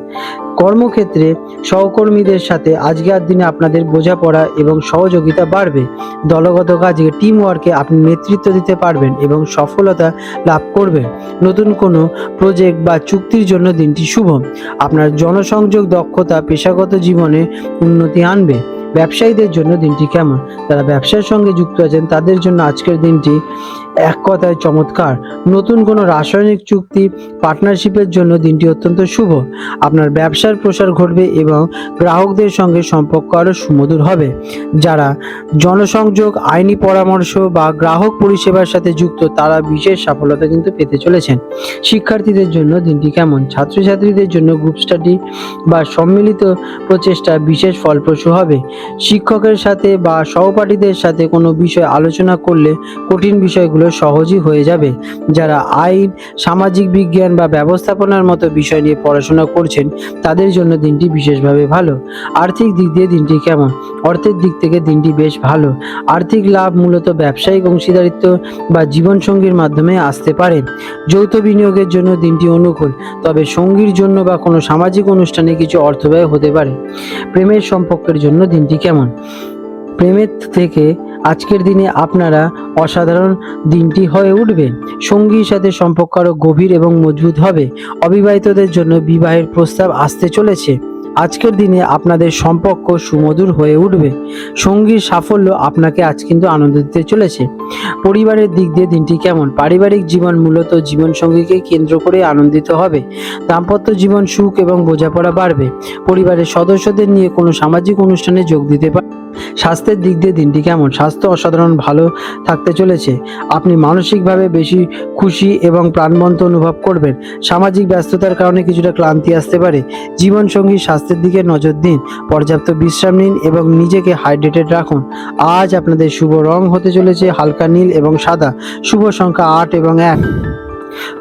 কর্মক্ষেত্রে সহকর্মীদের সাথে আজকের দিনে আপনাদের বোঝাপড়া এবং সহযোগিতা বাড়বে। দলগত কাজে টিম ওয়ার্কে আপনি নেতৃত্ব দিতে পারবেন এবং সফলতা লাভ করবেন। নতুন কোনো প্রজেক্ট বা চুক্তির জন্য দিনটি শুভ। আপনার জনসংযোগ দক্ষতা পেশাগত জীবনে উন্নতি আনবে। ব্যবসায়ীদের জন্য দিনটি কেমন। যারা ব্যবসার সঙ্গে যুক্ত আছেন তাদের জন্য আজকের দিনটি এক কথায় চমৎকার। নতুন কোনো রাসায়নিক চুক্তি, পার্টনারশিপের জন্য দিনটি অত্যন্ত শুভ। আপনার ব্যবসার প্রসার ঘটবে এবং গ্রাহকদের সঙ্গে সম্পর্ক আরও সুমধুর হবে। যারা জনসংযোগ, আইনি পরামর্শ বা গ্রাহক পরিষেবার সাথে যুক্ত তারা বিশেষ সফলতা কিন্তু পেতে চলেছেন। শিক্ষার্থীদের জন্য দিনটি কেমন। ছাত্রছাত্রীদের জন্য গ্রুপ স্টাডি বা সম্মিলিত প্রচেষ্টা বিশেষ ফলপ্রসূ হবে। শিক্ষকের সাথে বা সহপাঠীদের সাথে কোনো বিষয় আলোচনা করলে কঠিন বিষয়গুলো সহজই হয়ে যাবে। যারা আইন, সামাজিক বিজ্ঞান বা ব্যবস্থাপনার মতো বিষয় নিয়ে পড়াশোনা করছেন তাদের জন্য দিনটি বিশেষভাবে ভালো। আর্থিক দিক দিয়ে দিনটি কেমন। অর্থের দিক থেকে দিনটি বেশ ভালো। আর্থিক লাভ মূলত ব্যবসায়িক অংশীদারিত্ব বা জীবনসঙ্গীর মাধ্যমে আসতে পারে। যৌথ বিনিয়োগের জন্য দিনটি অনুকূল, তবে সঙ্গীর জন্য বা কোনো সামাজিক অনুষ্ঠানে কিছু অর্থ ব্যয় হতে পারে। প্রেমের সম্পর্কের জন্য দিনটি কেমন। প্রেমের থেকে আজকের দিনে আপনারা অসাধারণ দিনটি হয়ে উঠবে। সঙ্গীর সাথে সম্পর্ক আরও গভীর এবং মজবুত হবে। অবিবাহিতদের জন্য বিবাহের প্রস্তাব আসতে চলেছে। আজকের দিনে আপনাদের সম্পর্ক সুমধুর হয়ে উঠবে। সঙ্গীর সাফল্য আপনাকে আজ কিন্তু আনন্দ দিতে চলেছে। পরিবারের দিক দিয়ে দিনটি কেমন? পারিবারিক জীবন মূলত জীবনসঙ্গীকে কেন্দ্র করে আনন্দিত হবে। দাম্পত্য জীবন সুখ এবং বোঝাপড়া বাড়বে। পরিবারের সদস্যদের নিয়ে কোনো সামাজিক অনুষ্ঠানে যোগ দিতে পারে। স্বাস্থ্যের দিক দিয়ে দিনটি কেমন? স্বাস্থ্য অসাধারণ ভালো থাকতে চলেছে। আপনি মানসিকভাবে বেশি খুশি এবং প্রাণবন্ত অনুভব করবেন। সামাজিক ব্যস্ততার কারণে কিছুটা ক্লান্তি আসতে পারে। জীবনসঙ্গীর স্বাস্থ্যের দিকে নজর দিন। পর্যাপ্ত বিশ্রাম নিন এবং নিজেকে হাইড্রেটেড রাখুন। আজ আপনাদের শুভ রং হতে চলেছে হালকা নীল এবং সাদা। শুভ সংখ্যা 8 এবং 1।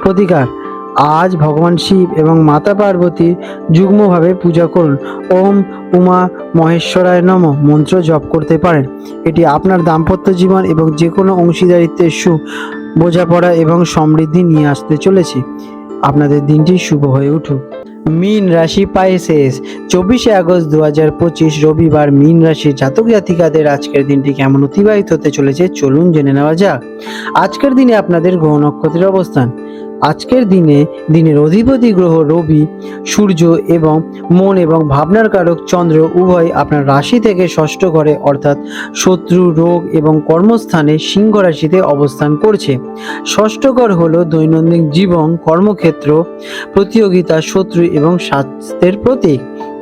প্রতিকার: আজ ভগবান শিব এবং মাতা পার্বতীর যুগ্মভাবে পূজা করুন। ওম উমা মহেশ্বরায় নমঃ মন্ত্র জপ করতে পারেন। এটি আপনার দাম্পত্য জীবন এবং যে কোনো অংশীদারিত্বের সুখ, বোঝাপড়া এবং সমৃদ্ধি নিয়ে আসতে চলেছে। আপনাদের দিনটি শুভ হয়ে উঠুক। মীন রাশি পাইসেস, 24শে আগস্ট 2025 রবিবার মীন রাশির জাতক জাতিকাদের আজকের দিনটি কেমন অতিবাহিত হতে চলেছে চলুন জেনে নেওয়া যাক। আজকের দিনে আপনাদের গ্রহ নক্ষত্রের অবস্থান। আজকের দিনের অধিপতি গ্রহ রবি, সূর্য এবং মন এবং ভাবনার কারক চন্দ্র উভয় আপনার রাশি থেকে ষষ্ঠ ঘরে অর্থাৎ শত্রু, রোগ এবং কর্মস্থানে সিংহ রাশিতে অবস্থান করছে। ষষ্ঠ ঘর হলো দৈনন্দিন জীবন, কর্মক্ষেত্র, প্রতিযোগিতা, শত্রু এবং স্বাস্থ্যের প্রতীক।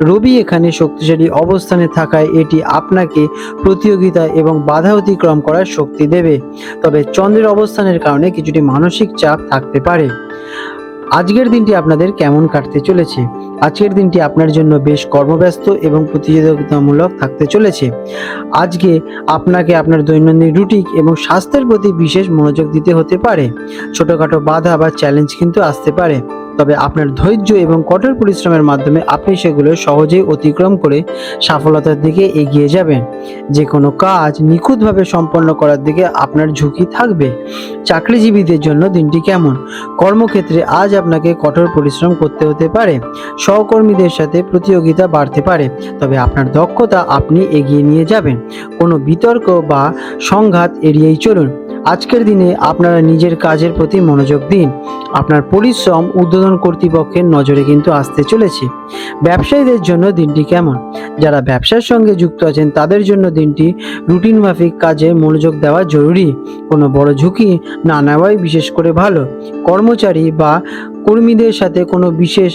রবি এখানে শক্তিশালী অবস্থানে থাকায় এটি আপনাকে প্রতিযোগিতা এবং বাধা অতিক্রম করার শক্তি দেবে। তবে চন্দ্রের অবস্থানের কারণে কিছুটি মানসিক চাপ থাকতে পারে। আজকের দিনটি আপনাদের কেমন কাটতে চলেছে? আজকের দিনটি আপনার জন্য বেশ কর্মব্যস্ত এবং প্রতিযোগিতামূলক থাকতে চলেছে। আজকে আপনাকে আপনার দৈনন্দিন রুটিন এবং স্বাস্থ্যের প্রতি বিশেষ মনোযোগ দিতে হতে পারে। ছোটখাটো বাধা বা চ্যালেঞ্জ কিন্তু আসতে পারে, তবে আপনার ধৈর্য এবং কঠোর পরিশ্রমের মাধ্যমে আপনি সেগুলো সহজেই অতিক্রম করে সফলতার দিকে এগিয়ে যাবেন। যে কোনো কাজ নিখুঁতভাবে সম্পন্ন করার দিকে আপনার ঝুঁকি থাকবে। চাকরিজীবীদের জন্য দিনটি কেমন? কর্মক্ষেত্রে আজ আপনাকে কঠোর পরিশ্রম করতে হতে পারে। সহকর্মীদের সাথে প্রতিযোগিতা বাড়তে পারে, তবে আপনার দক্ষতা আপনি এগিয়ে নিয়ে যাবেন। কোনো বিতর্ক বা সংঘাত এড়িয়েই চলুন। আজকের দিনে আপনারা নিজের কাজের প্রতি মনোযোগ দিন। আপনার পরিশ্রম ঊর্ধ্বতন কর্তৃপক্ষের নজরে কিন্তু আসতে চলেছে। ব্যবসায়ীদের জন্য দিনটি কেমন? যারা ব্যবসার সঙ্গে যুক্ত আছেন তাদের জন্য দিনটি রুটিন মাফিক কাজে মনোযোগ দেওয়া জরুরি। কোনো বড় ঝুঁকি না নেওয়াই বিশেষ করে ভালো। কর্মচারী বা কর্মীদের সাথে কোনো বিশেষ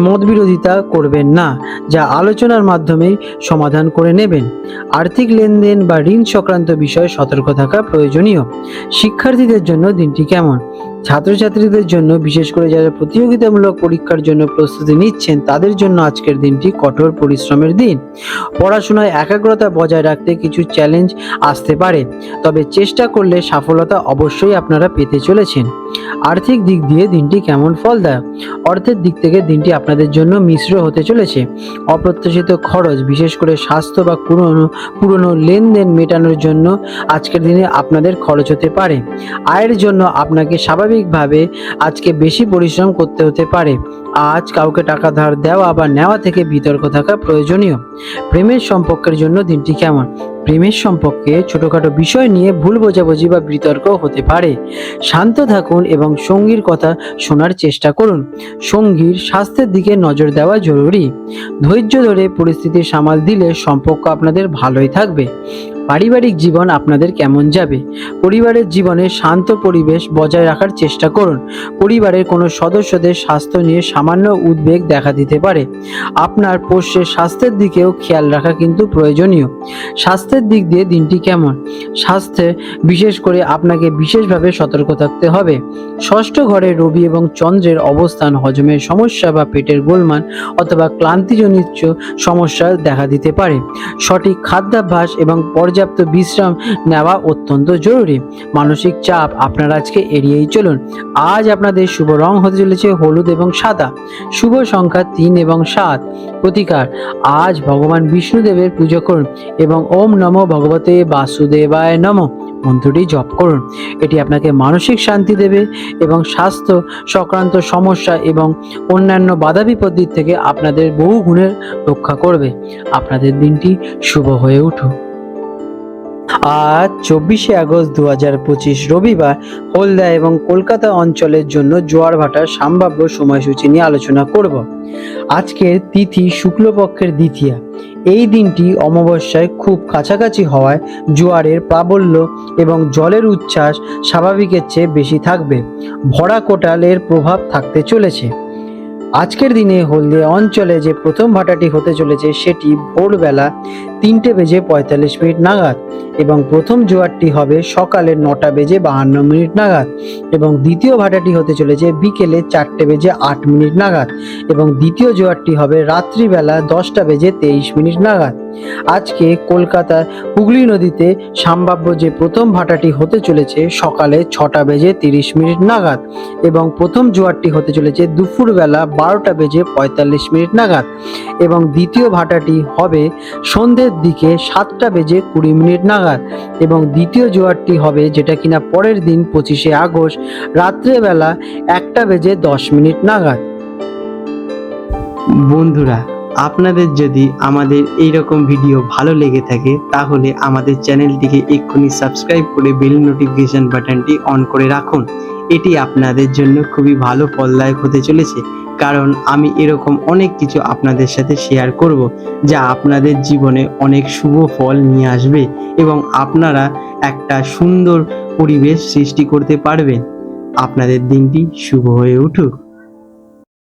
মতবিরোধিতা করবেন না, যা আলোচনার মাধ্যমে সমাধান করে নেবেন। আর্থিক লেনদেন বা ঋণ সংক্রান্ত বিষয়ে সতর্ক থাকা প্রয়োজনীয়। শিক্ষার্থীদের জন্য দিনটি কেমন? ছাত্রছাত্রীদের জন্য, বিশেষ করে যারা প্রতিযোগিতামূলক পরীক্ষার জন্য প্রস্তুতি নিচ্ছেন তাদের জন্য আজকের দিনটি কঠোর পরিশ্রমের দিন। পড়াশোনায় একাগ্রতা বজায় রাখতে কিছু চ্যালেঞ্জ আসতে পারে, তবে চেষ্টা করলে সফলতা অবশ্যই আপনারা পেতে চলেছেন। আর্থিক দিক দিয়ে দিনটি কেমন ফলদায়ক? অর্থের দিক থেকে দিনটি আপনাদের জন্য মিশ্র হতে চলেছে। অপ্রত্যাশিত খরচ, বিশেষ করে স্বাস্থ্য বা পুরনো লেনদেন মেটানোর জন্য আজকের দিনে আপনাদের খরচ হতে পারে। আয়ের জন্য আপনাকে স্বাভাবিকভাবে আজকে বেশি পরিশ্রম করতে হতে পারে। আজ কাউকে টাকা ধার দেওয়া বা নেওয়া থেকে বিতর্ক থাকা প্রয়োজনীয়। প্রেমের সম্পর্কের জন্য দিনটি কেমন? প্রেমের সম্পর্কে ছোটখাটো বিষয় নিয়ে ভুল বোঝাবুঝি বা বিতর্ক হতে পারে। শান্ত থাকুন এবং সঙ্গীর কথা শোনার চেষ্টা করুন। সঙ্গীর স্বাস্থ্যের দিকে নজর দেওয়া জরুরি। ধৈর্য ধরে পরিস্থিতি সামাল দিলে সম্পর্ক আপনাদের ভালোই থাকবে। পারিবারিক জীবন আপনাদের কেমন যাবে? পরিবারের জীবনে শান্ত পরিবেশ বজায় রাখার চেষ্টা করুন। পরিবারের কোনো সদস্যদের স্বাস্থ্য নিয়ে সামান্য উদ্বেগ দেখা দিতে পারে। আপনার পোষ্যের স্বাস্থ্যের দিকেও খেয়াল রাখা কিন্তু প্রয়োজনীয়। স্বাস্থ্যের দিক দিয়ে দিনটি কেমন? স্বাস্থ্যে বিশেষ করে আপনাকে বিশেষভাবে সতর্ক থাকতে হবে। ষষ্ঠ ঘরে রবি এবং চন্দ্রের অবস্থান হজমের সমস্যা বা পেটের গোলমাল অথবা ক্লান্তিজনিত সমস্যা দেখা দিতে পারে। সঠিক খাদ্যাভ্যাস এবং পর্যাপ্ত বিশ্রাম নেওয়া অত্যন্ত জরুরি। মানসিক চাপ আপনারা আজকে এড়িয়েই চলুন। আজ আপনাদের শুভ রং হতে চলেছে হলুদ এবং সাদা। শুভ সংখ্যা 3 এবং 7। প্রতিকার: আজ ভগবান বিষ্ণুদেবের পুজো করুন এবং ওম নমো ভগবতে বাসুদেবায় নমঃ মন্ত্রটি জপ করুন। এটি আপনাকে মানসিক শান্তি দেবে এবং স্বাস্থ্য সংক্রান্ত সমস্যা এবং অন্যান্য বাধা বিপত্তির থেকে আপনাদের বহু গুণের রক্ষা করবে। আপনাদের দিনটি শুভ হয়ে উঠুক। আজ 24শে আগস্ট 2025 রবিবার হলদা এবং কলকাতা অঞ্চলের জন্য জোয়ার ভাটার সম্ভাব্য সময়সূচি নিয়ে আলোচনা করব। আজকের তিথি শুক্লপক্ষের দ্বিতীয়া। এই দিনটি অমাবস্যায় খুব কাছাকাছি হওয়ায় জোয়ারের প্রাবল্য এবং জলের উচ্ছ্বাস স্বাভাবিকের চেয়ে বেশি থাকবে। ভরা কোটালের প্রভাব থাকতে চলেছে। আজকের দিনে হলদিয়া অঞ্চলে যে প্রথম ভাটাটি হতে চলেছে সেটি ভোরবেলা 3:45 নাগাদ এবং প্রথম জোয়ারটি হবে সকালে 9:52 নাগাদ এবং দ্বিতীয় ভাটাটি হতে চলেছে বিকেলে 4:08 নাগাদ এবং দ্বিতীয় জোয়ারটি হবে রাত্রিবেলা 10:23 নাগাদ। আজকে কলকাতার হুগলি নদীতে সম্ভাব্য যে প্রথম ভাটাটি হতে চলেছে সকালে 6:30 নাগাদ এবং প্রথম জোয়ারটি হতে চলেছে দুপুরবেলা 12:45 নাগাদ এবং দ্বিতীয় ভাটাটি হবে সন্ধ্যের দিকে 7:20 নাগাদ এবং দ্বিতীয় জোয়ারটি হবে যেটা কিনা পরের দিন 25শে আগস্ট রাত্রেবেলা 1:10 নাগাদ। বন্ধুরা, আপনাদের যদি আমাদের এই রকম ভিডিও ভালো লেগে থাকে তাহলে আমাদের চ্যানেলটিকে এক্ষুনি সাবস্ক্রাইব করে বেল নোটিফিকেশন বাটনটি অন করে রাখুন। এটি আপনাদের জন্য খুবই ভালো ফলদায়ক হতে চলেছে, কারণ আমি এরকম অনেক কিছু আপনাদের সাথে শেয়ার করব যা আপনাদের জীবনে অনেক শুভ ফল নিয়ে আসবে এবং আপনারা একটা সুন্দর পরিবেশ সৃষ্টি করতে পারবেন। আপনাদের দিনটি শুভ হয়ে উঠুক।